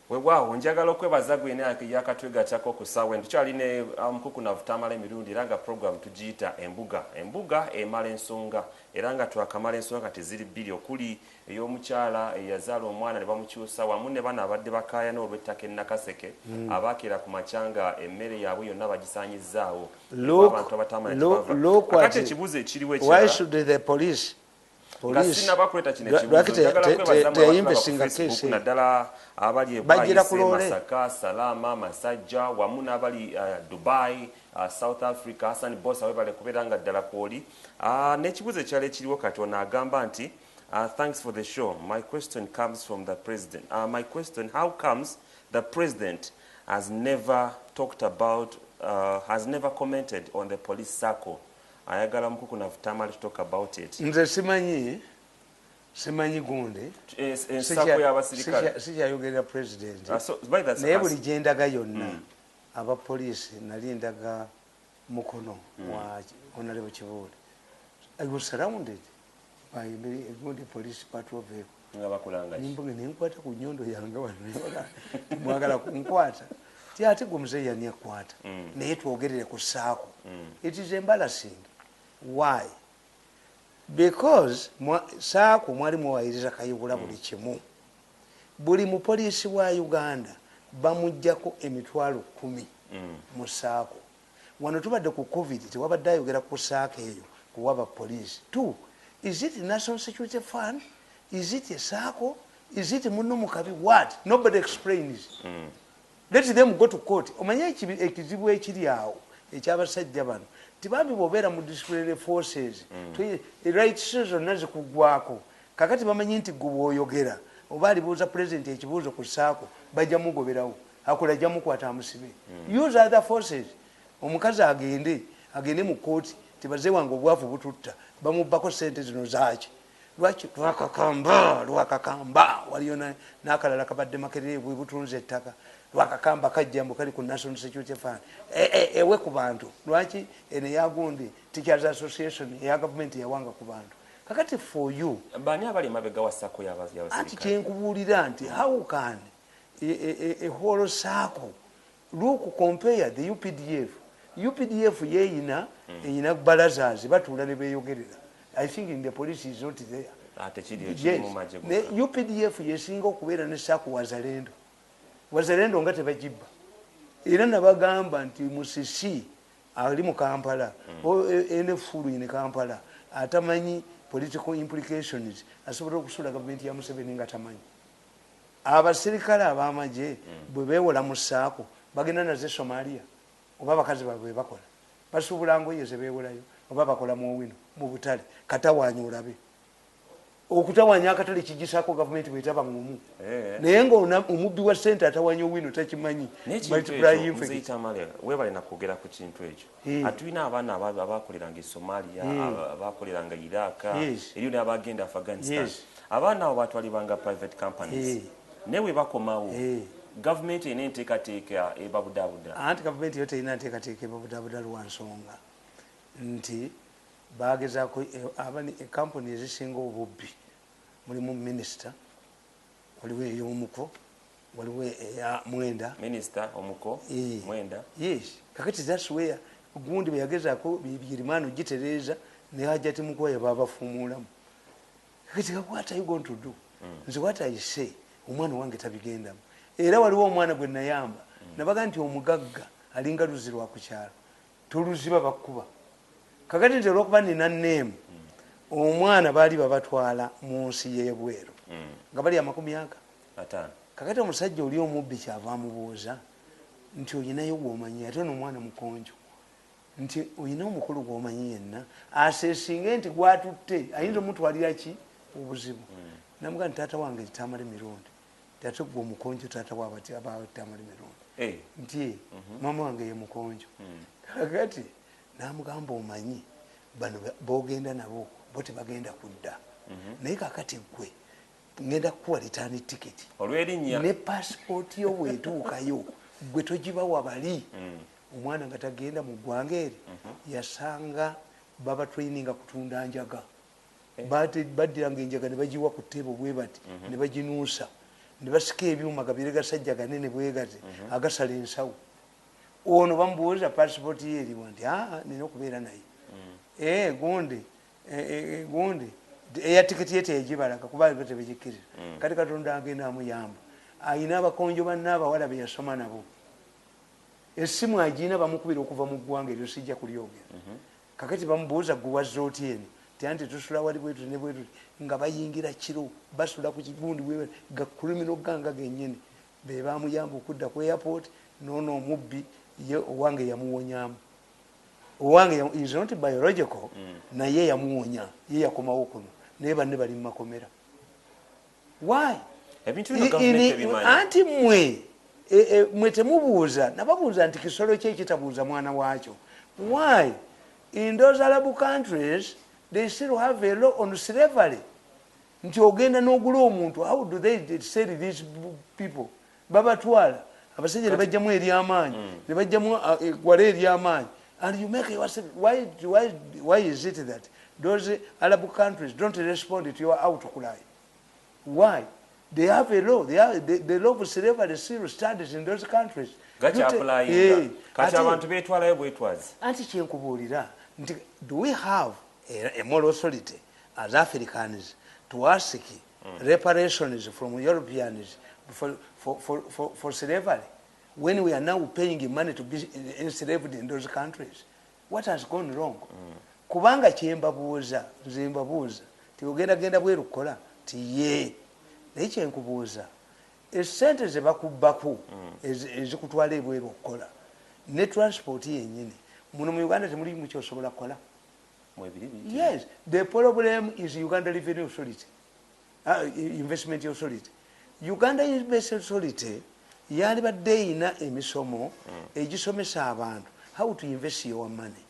Weewaawo njagala okwebaza gwena yakatwegattako ku ssaawa tukyaline Mukuku na Vutamala emirundi era nga program tugiyita embuga emala ensonga era nga twakamala ensonga kati ziri 2 okuli ey'omukyala eyazaala omwana ne bamukyusa wamu ne bana abadde bakaayana olw'ettaka Nakaseke abaakira ku makyanga emmere yaabwe yonna bagisaanyizzaawo abantu abatamala ekibuuzo ekiriwo why should the police naddala abali Masaka, Salama, Masajja wamu n'abali Dubai, South Africa, Hassan Boss awebale kubeera nga ddala kwoli. N'ekibuuzo ekyala ekiriwo kati ono agamba nti thanks for the show. My question comes from the president. My question, how comes the president has never talked about, has never commented on the police circle? Ayagala Mukuku na Vutamala to talk about it. Nze simanyi gunde ensako y'abasirikale sikyayogera president naye buli gyendaga yonna abapoliisi nalindaga mukono wa Honorable Kibuule. I was surrounded by a police patrol vehicle. Nenkwata ku nnyondo yange wano mwagala kunkwata ti ate gwe muzeeyi yani akwata naye twogerere ku ssaako. It is embarrassing. Why? Because saako mwali muwayiriza Kayihura buli kimu. Buli mupoliisi wa Uganda bamuggyako emitwalo 10 mu saako. Wano tubadde ku COVID tewabadde ayogera ku saako eyo kuwaba poliisi. 2. Is it National Security Fund? Is it a saako? Is it muno mukabi? What? Nobody explains. Let them go to court. Omanye ekizibu ekiri awo ekyabasajja bano tibambi bobeera mu disciplinary forces rights zonna zikuggwako kakati bamanyi nti gwe bw'oyogera oba alibuuza president ekibuuzo ku ssaako bajja mugoberawo akola ajja mukwata amusibe. Use other forces. Omukazi agende mu kooti tibaze wange obwavu bututta bamubbako sente zino zaaki lwaki lwakakamba waliyo n'akalala kabadde makerere bwe butunze ettaka lwakakamba kajjambo kali ku National Security Fund ewe ku bantu lwaki ene yagundi Teachers Association eya gavumenti yawanga ku bantu kakati for you bani abali mabega wa sako y'abasirikale ati kyenkubuulira nti how can a whole circle look compare the UPDF yeeyina eyina balazaazi batuula ne beeyogerera. I think in the police is not there. UPDF yesinga okubeera ne sako wazalendo nga tebagibba era nabagamba nti Musisi ali mu Kampala NFU in Kampala atamanyi political implications asobola okusula gavumenti ya Museveni nga tamanyi. Abasirikale ab'amagye bwe beewola mu ssaako bagenda naze Somalia oba bakazi baabwe bakola basuubula ngoye ze beewolayo oba bakola mu wino mu butale katawaanya olabe okutawanya akatale kigisako gavumenti bwetaba ngumu naye nga omubbi wa ssente atawanya owino takimanyi webalina kwogera ku kintu ekyo atulina abaana abakoleranga e Somalia abakoleranga Iraq eriyo n'abagenda Afghanistan abaana abo batwalibwanga private companies naye we bakomawo gavumenti erina enteekateeka ebabudaabuda anti gavumenti yo terina nteekateeka ebabudaabuda lwa nsonga nti bagezaako kampuni ezisinga obubbi mulimu minisita waliwo ey'omuko waliwo eya Mwenda minisita omuko Mwenda yes kakati that's where gundi bwe yagezaako birimano gitereeza ne Hajati Mukoya babafuumuulamu kakati what are you going to do nze what I say omwana wange tabigendamu era waliwo omwana gwe nayamba nabaga nti omugagga alinga luzi lwa ku kyalo toluziba bakkuba kakati nti olwokuba nina neemu omwana baali babatwala mu nsi y'ebweru nga bali 50 kakati omusajja oli omubbi kyava amubuuza nti olinayo gwomanyi ate n'omwana mukonjo nti olina omukulu gwomanyi yenna aseesinge nti gwatutte ayinza omutwalira ki obuzibu namuga nti taata wange tamale mirundi ate gwe omukonjo taata wabatamale mirundi nti mama wange ye mukonjo kakati namugamba omanyi bano bogenda nabo bo tebagenda kudda naye kakati gwe ngenda kukuwa return ticket olw'erinnya ne passport yo bwetuukayo gwe togibawa bali omwana nga tagenda mu ggwanga eri yasanga baba traininga kutunda njaga baddiranga enjaga ne bagiwa ku ttebo bwe bati ne baginuusa ne basika ebyuma gabire gasajja ganene bwe gati agasala ensawo ono bamubuuza passport ye eriwa nti nina okubeera naye gundi eya tiketi ye teyagibalaga kuba tebagikiriza kati Katonda agenda amuyamba ayina abakonjo banna abawala be yasoma nabo essimu agiina bamukubira okuva mu ggwanga eryo sijja kulyogera kakati bamubuuza guwazza otyeni anti tusula wali bwetu ne bwetu nga bayingira kiro basula ku kigundi bwe ga criminal ganga gennyini be bamuyamba okudda ku airport nono omubbi ye owange yamuwonyamu owange is not biological naye yamuwonya ye yakomawo kuno naye banne bali mu makomera why anti mwe temubuuza nababuuza nti kisolo kye kitabuuza mwana waakyo why in those Arab countries they still have a law on slavery nti ogenda n'ogula omuntu how do they sell these people babatwala abasajja ne bajjamu ery'amaanyi ne bajjamu eggwala ery'amaanyi and you make yourself why is it that those Arab countries don't respond to your outcry why they have a law the law of slavery still stands in those countries kati abantu betwalayo bwetwazi anti kyenkubuulira nti do we have a moral authority as Africans to ask reparations from Europeans for slavery when we are now paying money to be enslaved in those countries? What has gone wrong? Kubanga kyembabuuza nze mbabuuza tiogenda bweru kukola tiye naye kyenkubuuza esente ze bakubbako ezikutwala ebweru okukola ne transport yennyini muno mu Uganda temuli mu kyosobola kukola. Yes, the problem is Uganda Revenue Authority, Investment Authority. Uganda Investment Authority yali badde ina emisomo egisomesa abantu how to invest your money.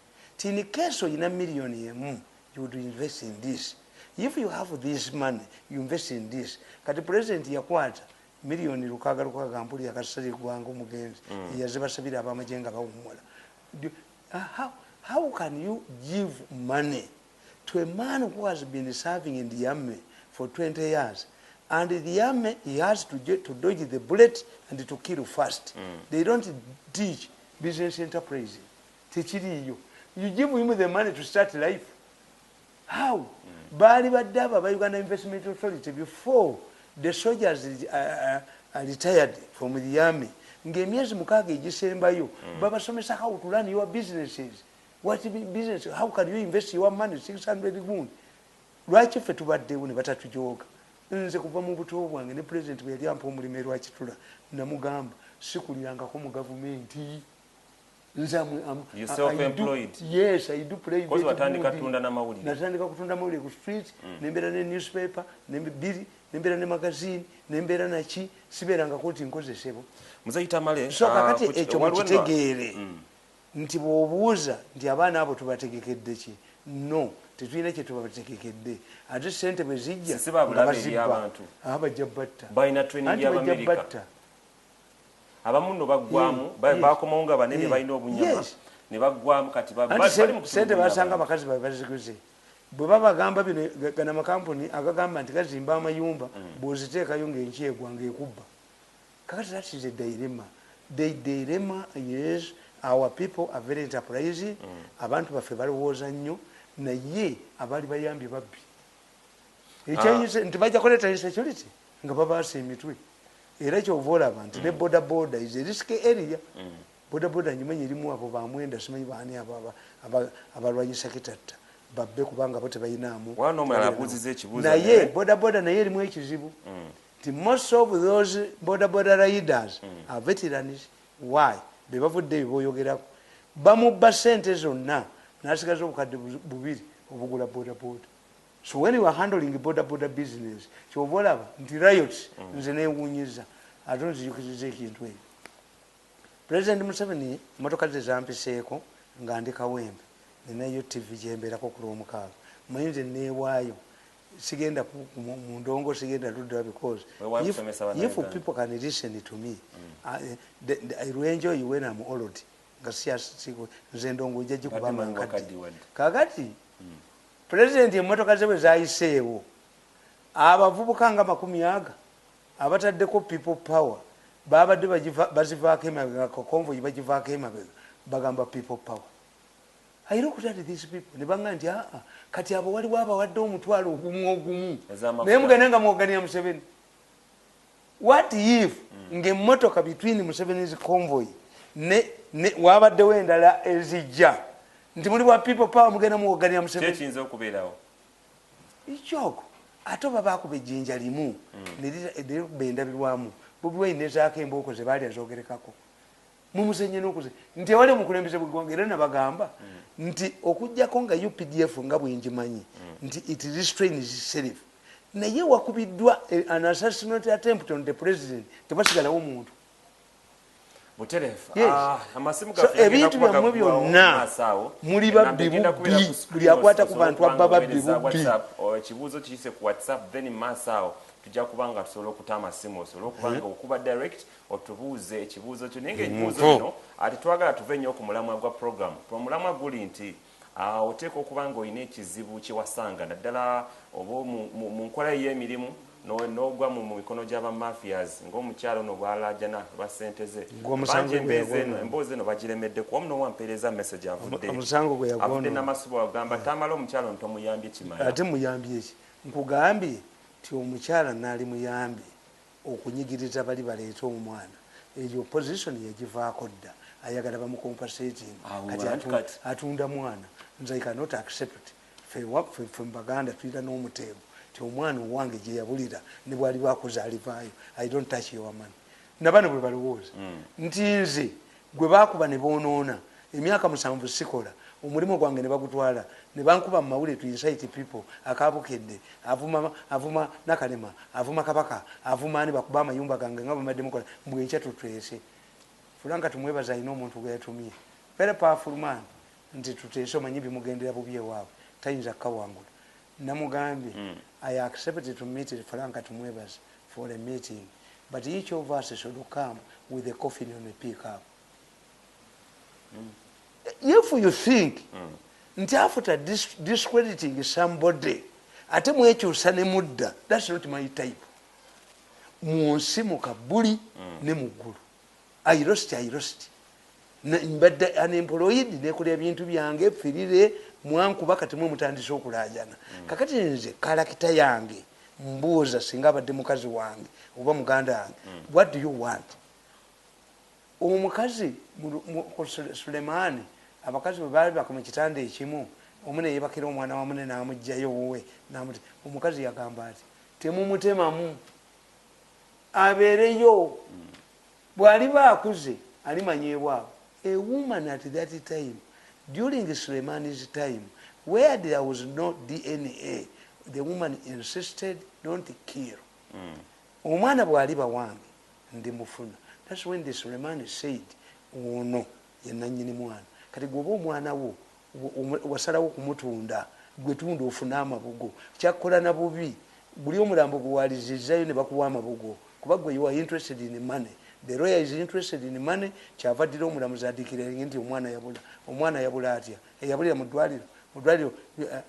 In case oyina million emu, you would invest in this. If you have this money, you invest in this. Kati president yakwata million lukaga mpuli yakasali gwangu omugenzi yazibasabira abamajenga bawumula. How can you give money to a man who has been serving in the army for 20 years? And the army, he has to dodge the bullet and to kill fast. They don't teach business enterprise. You give him the money to start life. How? Bali badaba by Uganda Investment Authority before the soldiers are retired from the army. Ngemiezi mukage egisembayo babasomesa how to run your businesses. What business? How can you invest your money 600 goon? Lwaki ffe tubaddewo ne batatujoga. Nze kuva mu buto bwange ne president bwe yali ampa omulimu lwakitula namugamba sikulirangako mu gavumenti You self-employed? Yes, I do play. Because watandika tunda na mawulire. Natandika kutunda mawulire ku street, nembera ne newspaper, nembera ne magazine, nembera na chi, siberanga koti nkozesebo. Muzayita male. So kakati ekyo mukitegeere. Nti bw'obuuza nti abaana abo tubategekedde ki? No, tetulina kye tubategekedde. Ate ssente bwe zijja nga bazibba. Bajja batta. Balina training y'Abamerika. Abamu no baggwamu bakomawo nga banene balina obunyama ne baggwamu kati sente basanga abakazi baziguze. Bwe babagamba bino gana makampuni agagamba nti gazimba amayumba bw'oziteekayo ng'enkyegwa ng'ekubba. Kakati that is a dilemma. The dilemma is our people are very enterprising. Abantu baffe balowooza nnyo naye abaali bayambye babbi. Ekyayise nti bajja kuleeta insecurity nga babaasa emitwe. Era kyova olaba nti ne bodaboda is a risky area. Bodaboda nyimanyi erimu abo bamwenda simanyi baani abalwanyisa kitatta babbe kubanga bo tebayinaamu. Naye bodaboda naye erimu ekizibu nti most of those bodaboda riders are veterans. Why? Be bavudde beboyogerako bamubba ssente zonna n'asigaza obukadde bubiri obugula bodaboda. So when you are handling boda business, kyova olaba nti riots nze neewuunyiza ate nzijukiriza ekintu ekyo. President Museveni motoka ze zampiseeko nga ndi Kawempe ninayo TV gyembeerako ku Lwomukaaga. Manyi nze neewaayo sigenda mu ndongo sigenda ludda because if people can listen to me I will enjoy you when I'm old nga siyasigo nze ndongo ijja gikubamba nkadde. Kakati President emotoka ze bwe zayiseewo abavubuka nga 100 abataddeko people power babadde bazivaako emabega konvoyi bagivaako emabega bagamba people power. I look at these people ne banga nti kati abo waliwo abawadde omutwalo ogumu naye mugende nga mwogania Museveni. What if ng'emmotoka between Museveni's convoy ne wabaddewo endala ezijja nti muli bwa people power mugenda muwogania Museveni? Kyekiyinza okubeerawo ikyoko ate oba baakuba ejjinja limu nerikuba endabirwamu Bobi Wine nezaako embooko ze baali azoogerekako mumusenye n'okuze nti ewali omukulembeze bw'eggwanga era nabagamba nti okuggyako nga UPDF nga bwenjimanyi nti it restrains itself naye wakubiddwa an assassinate attempt on the president tebasigalawo omuntu. Ebintu byammwe byonna muli babbi bubbi buli akwata ku bantu abba babbi bubbi. Ekibuuzo kiyise ku WhatsApp then maasawo tujja kubanga tusobola okuta amasimu osobola okubanga okuba direct otubuuze ekibuuzo kyo naye ng'ekibuuzo kino ate twagala tuve nnyo ku mulamwa gwa program. Omulamwa guli nti oteeka okuba nga olina ekizibu kyewasanga naddala oba mu nkola y'emirimu n'ogwa mu mikono gy'abamafias ng'omukyalo ono bw'alaajana ba ssente ze bangi emboozi eno bagiremeddeku wamu n'owampeereza message avudde n'amasubo agamba tamala omukyalo ono tomuyambye kimala. Ate muyambye ki? Nkugambye ti omukyala naali muyambye okunyigiriza bali baleeta omwana eyo opposition yagivaako dda ayagala bamukompasating kati atunda mwana nze I cannot accept. Ffe Mbaganda tuyita n'omuteebo ti omwana owange gye yabulira ne bwali bwakoze alivaayo I don't touch your money. Nabano bwe balowooza nti nze gwe baakuba ne boonoona emyaka 7 sikola omulimu gwange ne bagutwala ne bankuba mu mawulire to incite people akaabukedde avuma Nakalema avuma Kabaka avuma ani bakuba amayumba gange nga bamadde mukola mbwenkya tutwese Fulanka tumwebaza alina omuntu gwe yatumye very powerful man nti tuteese omanyi bimugendera bubi ewaabwe tayinza kukawangula. Namugambye I accepted to meet Fulanka tumwebaza for a meeting but each of us should come with a coffin on a pickup. If you think nti after discrediting somebody ate mwekyusa ne mudda, that's not my type. Munsi mukabuli ne muggulu I lost mbadde unemployed nekola ebintu byange firire mwankuba kati mwe mutandise okulaajana. Kakati nze kalakita yange mbuuza singa abadde mukazi wange oba muganda wange what do you want? Omukazi Sulemani abakazi bwe baali bakoma ekitanda ekimu omu ne yeebakira omwana wamu ne n'amugjayo wowe omukazi yagamba ati temumutemamu abeereyo bw'aliba akuze alimanyeebwabo A woman at that time, during Suleimani's time, where there was no DNA, the woman insisted, don't kill. Omwana bwaliba wange ndimufuna. That's when the Suleimani said, oh no, yenanyini mwana. Kati gwoba omwana wo wasalawo kumutunda, gwe tunda ofuna amabugo. Kyakola na bubi, buli omulambo guwalizizzayo ne bakuwa amabugo. Kuba gwe you are interested in money. The lawyer is interested in money. Kyava ddira omulamuzi adikirenge nti omwana yabula. Omwana yabula atya? Yabulira mu ddwaliro. Mu ddwaliro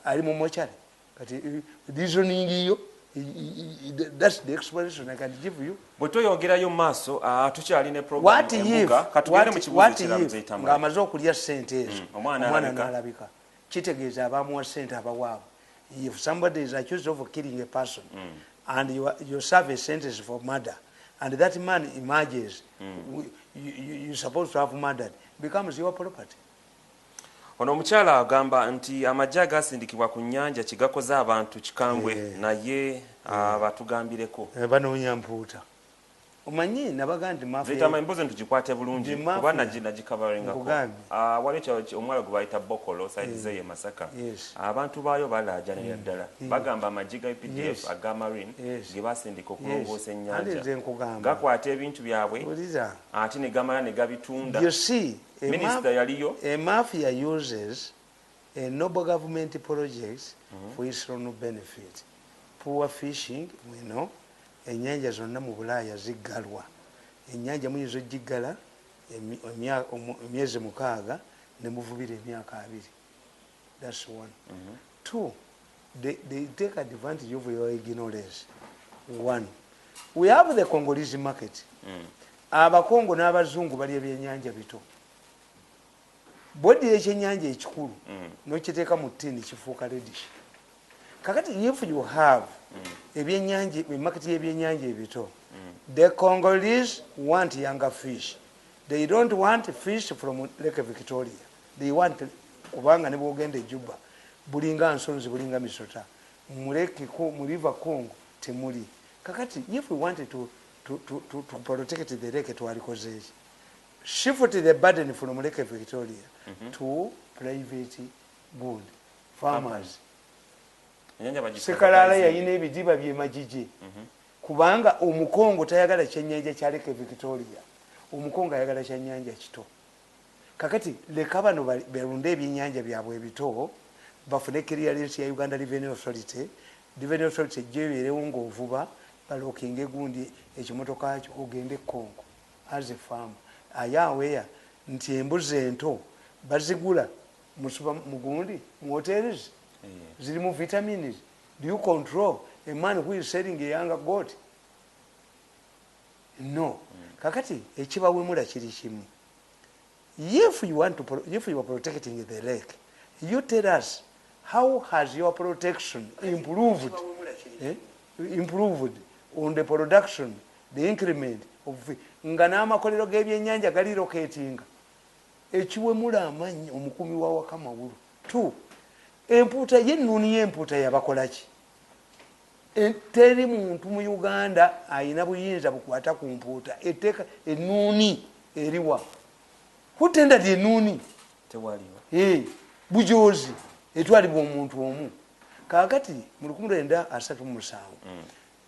ali mu mochari. Kati reasoning yo, that's the explanation I can give you. Bwe toyongerayo maaso tukyali ne program What if katugende mu kibuuzo kiramu zeyitamu ng'amaze okulya ssente ezo omwana n'alabika kitegeeza abamuwa ssente abawaabo. If somebody is accused of killing a person and you serve a sentence for murder and that man emerges, you're supposed to have murdered, becomes your property. Ono omukyala agamba nti amajja agasindikibwa ku nnyanja kigakoze abantu kikambwe naye batugambireko banoonya mpuuta. Omanyi nabaga nti zeyitama embuzi ntugikwate bulungi kuba nagikavaringako waliwo omwala gwe bayita bokolo saidize ye Masaka. Abantu baayo balaajanira ddala bagamba amagye ga UPDF aga marine ge basindika okulongoosa ennyanja gakwata ebintu byabwe ate ne gamala ne gabitunda. Minister yaliyo. A mafia uses a noble government projects for its own benefit. Poor fishing, we know. Ennyanja zonna mu Bulaaya ziggalwa. Ennyanja muyinza ogiggala emyezi 6 ne muvubira emyaka 2. That's one. 2, they take advantage of your ignorance. 1, we have the Congolese market. Abakongo n'abazungu bali ebyennyanja bito. Bodi ekyennyanja ekikulu n'okiteeka mu ttini kifuuka reddish. Kakati if you have ebyennyanja market y'ebyennyanja ebito, the Congolese want younger fish. They don't want fish from Lake Victoria. They want kubanga ne bwogenda Juba bulinga nsonzi bulinga misota mu river Congo temuli. Kakati if we wanted to protect the lake twalikoze shift the burden from Lake Victoria to private good farmers. Sekalala yayina ebidiba byemagigi kubanga omukongo tayagala kyennyanja kya Lake Victoria, omukongo ayagala kyennyanja kito. Kakati leka bano berunde ebyennyanja byabwe ebito bafune clearance ya Uganda Revenue Authority. Revenue Authority gyebeerewo ng'ovuba balookinga egundi ekimotoka kyo ogende Congo as a farmer. Ayaweya nti embuzi ento bazigula mugundi mu hotels ziri mu vitamins. Do you control a man who is selling a younger goat? No. Kakati ekibawemula kiri kimu. If you are protecting the lake, you tell us how has your protection improved on the production, the increment of nga n'amakolero g'ebyennyanja gali locating ekiwemula amanyi omukumi wa Wakamawulu. 2, empuuta y'ennuuni y'empuuta yabakolaki? Teri muntu mu Uganda ayina buyinza bukwata ku mpuuta etteeka ennuuni eriwa. Who tendered ennuuni? Tewaliwo. Bujoozi etwalibwa omuntu omu. Kaakati mu 1937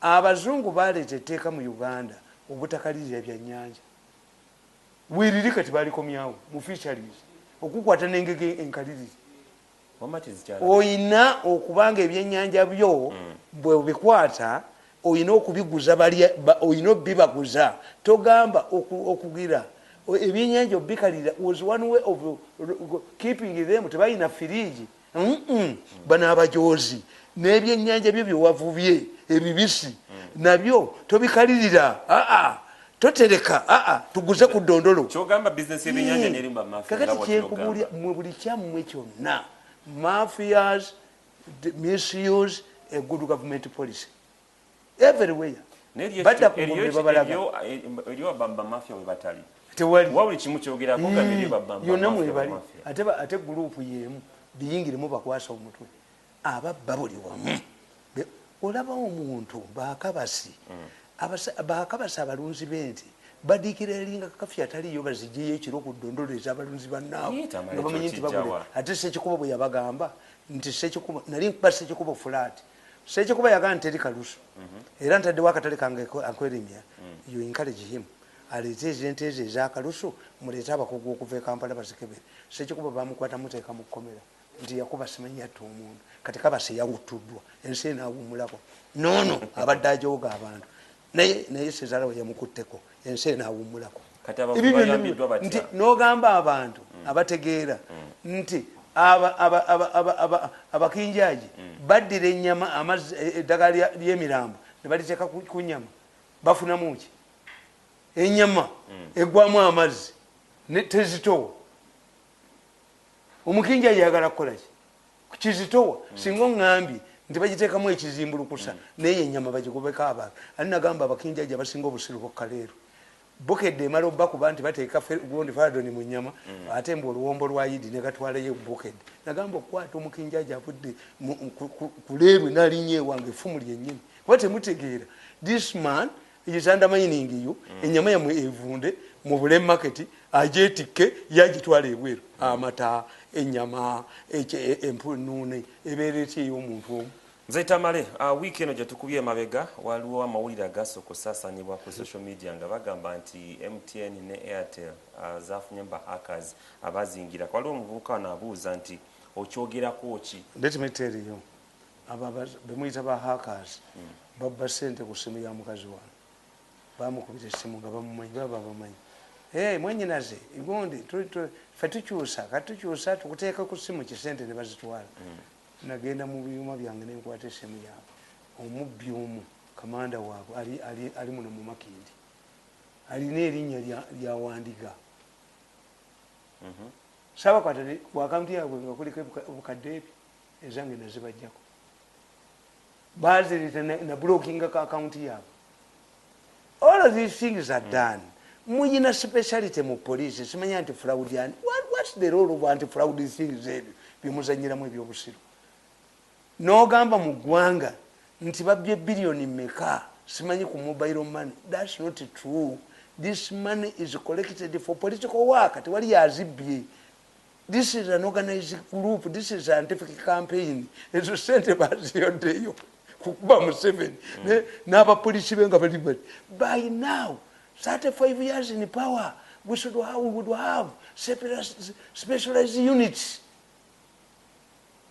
abazungu baleeta etteeka mu Uganda obutakalirira ebyannyanja. Wiriri kati balikomyawo mu fisheries okukwata n'engege enkalirire. Oyina okubanga ebyennyanja byo bwe bikwata oyina okubiguza oyina obibaguza. Togamba okugira ebyennyanja obikalira was one way of keeping them. Tebalina firiji bano abajoozi n'ebyennyanja byo byewavubye ebibisi nabyo tobikalirira. Totereka tuguze ku ddondolo. Kyogamba business y'ebyennyanja n'erimba mafia. Kakati kyekubulya mu buli kyammwe kyonna mafias misuse a good government policy everywhere. Eriyo bamba mafia we batali. Wabuli kimu kyogerako nga eriyo bamba mafia. Ate gurupu yemu biyingiremu bakwasa omutwe ababba buli wamu. Olaba omuntu bakabasi abakabasi abalunzi b'ente badikira elinga kafya ataliyo bazijeyo ekiro ku ddondolo ez'abalunzi bannaabwe nga bamanyi nti bagule ate Sekikubo bwe yabagamba nti Sekikubo nali nkuba Sekikubo fulaati Sekikubo yagamba nti teri kalusu era ntaddewo akatale kange akwerimya you encourage him aleete ezente ezo ezakalusu muleete abakugu okuva e Kampala bazikebere Sekikubo bamukwata muteeka mu kkomera nti yakuba simanyi yatta omuntu kati kabase yawutuddwa ensi enaawumulako nono abadde ajooga abantu naye Sezara we yamukutteko ensi enaawumulako nti n'ogamba abantu abategeera nti abakinjaaji baddira ennyama amazzi eddagala ly'emirambo ne baliteeka ku nnyama bafunamu ki ennyama eggwamu amazzi tezitowa omukinjaaji ayagala kukola ki kizitowa singa oŋŋambye nti bagiteekamu ekizimbulukusa naye ennyama bagigobeko abantu ali nagamba abakinjaaji abasinga obusiru bokkaleero bukedde emala obbakuba nti bateeka gundi faradoni mu nnyama ate mbu oluwombo lwa yidi ne gatwalayo bukedde nagamba okukwata omukinjaaji avudde ku leerwe n'alinnya ewange effumu lyennyini kuba temutegeera this man is undermining you ennyama yamwe evunde mu bule market agyetikke yagitwala ebweru amata ennyama empunuune ebeera etya ey'omuntu omu Nzaita Male, wiki eno gyetukubye emabega waliwo amawulire agasooka okusaasaanibwa ku social media nga bagamba nti MTN ne Airtel zafunye hackers abazingira. Waliwo omuvubuka wano abuuza nti okyogerako ki? Let me tell you, bemuyita ba hackers babba ssente ku ssimu ya mukazi wano bamukubira essimu nga bamumanyi baba bamanyi mwenyinaze gundi fe tukyusa tukuteeka ku ssimu kisente ne bazitwala nagenda mu byuma byange nenkwata essimu yaabwe omubbi omu kamanda waabwe ali muno mu Makindi alina erinnya lya Wandiga sabakwata ku akaunti yaabwe nga kuliko obukadde ebyo ezange nazibajjako bazirita na blockinga ka akaunti yaabwe. All of these things are done. Muyina speciality mu police simanya anti fraud yani what's the role of anti fraud things bimuzanyiramu ebyobusiru n'ogamba mu ggwanga nti babbye billioni meka simanyi ku mobile money. That's not true. This money is collected for political work. Tewali yazibye. This is an organized group. This is a scientific campaign. Ezo sente baziyoddeyo kukuba Museveni n'abapolisi benga bali bali. By now 35 years in power we would have specialized units.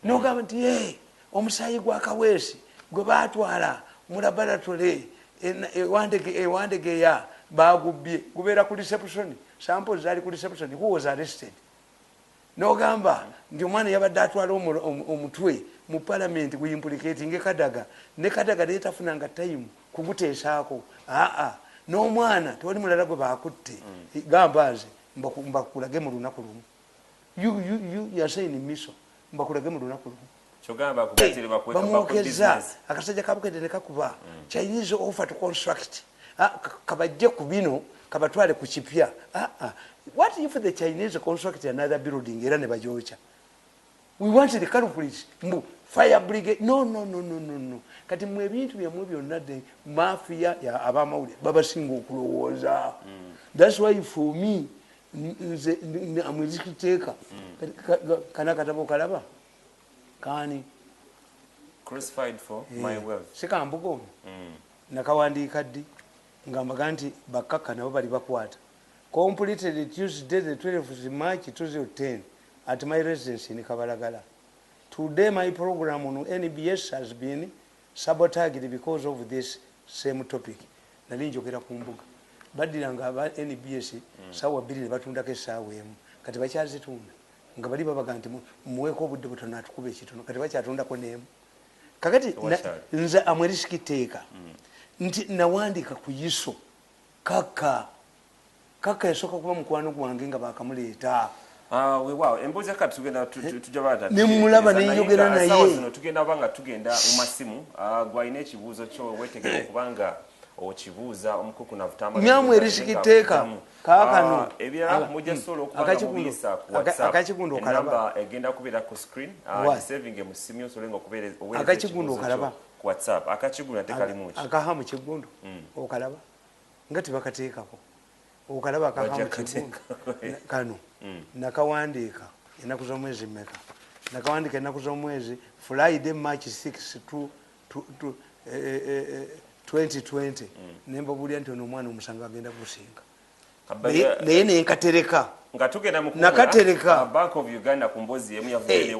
No government omusayi gwa Kaweesi gwe batwala mu laboratory ewandege ya bagubye gubeera ku reception samples zali ku reception who was arrested. No gamba ndi omwana yabadde atwala omutwe mu parliament guimplicating Kadaga ne Kadaga letafunanga time kuguteesaako n'omwana tewali mulala gwe bakutte gamba nze mbakulage mu lunaku lumu. You are saying miso mbakulage mu lunaku lumu. Chogamba kubatire bakweka bako business. Akasajja kabukete ne kakuba Chinese offer to construct. Kabajje ku bino kabatwale ku kipya. What if the Chinese construct another building era ne bajocha? We want the culprits. Fire brigade. No. Kati mu ebintu byamwe byonna de mafia ya abamawulire babasinga okulowooza. That's why for me nze amwezikiteeka kana katabo kalaba kani crucified for my wealth. Sikambugo nakawandiika ddi ngamba nti bakaka nabo bali bakwata. Completed Tuesday the 12th March 2010 at my residence in Kabalagala. Today my program on NBS has been sabotaged because of this same topic. Nalinjogera ku mbuga baddiranga aba NBS sawa 2 ne batundako essaawa emu kati bakyazitunda nga bali babaga nti muweeko obudde butono atukube ekitono kati bakyatundako n'emu. Kakati nze amwerisiki nti nawandika ku yiso kaka yasooka kuba mukwano gwange nga bakamuleeta. Weewaawo embuuzi yakati tugenda tujabata nemulaba nenjogera naye tugenda banga tugenda mu masimu gwalina ekibuuzo kyo weetegeka okubanga okibuuza omukuku navutama nyamwerisiki kaakano ebirala mujja sobola okubanga mubiyisa ku WhatsApp enamba egenda kubeera ku screen saving mu simu osobola okubeera akakigundo okalaba ku WhatsApp akakigundo ate kalimu ki akahamu kigundo okalaba nga tebakateekako okalaba kano nakawandiika enaku z'omwezi meka nakawandiika enaku z'omwezi Friday March 6 2020 nembabulya nti ono omwana omusanga agenda kusinga naye nenkatereka nga tugenda mu nakatereka Bank of Uganda ku mbozi emu yavudde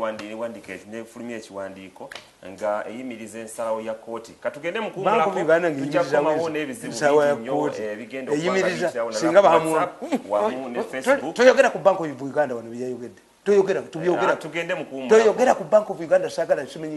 nefulumya ekiwandiiko nga eyimiriza ensalawo ya kooti katugende mukumulako tujakomawo n'ebizibu bingi ebigenda eyimiriza singa wamu ne Facebook toyogera ku Bank of Uganda wano byayogedde toyogera tugende mukumulako toyogera ku Bank of Uganda sagala simenyi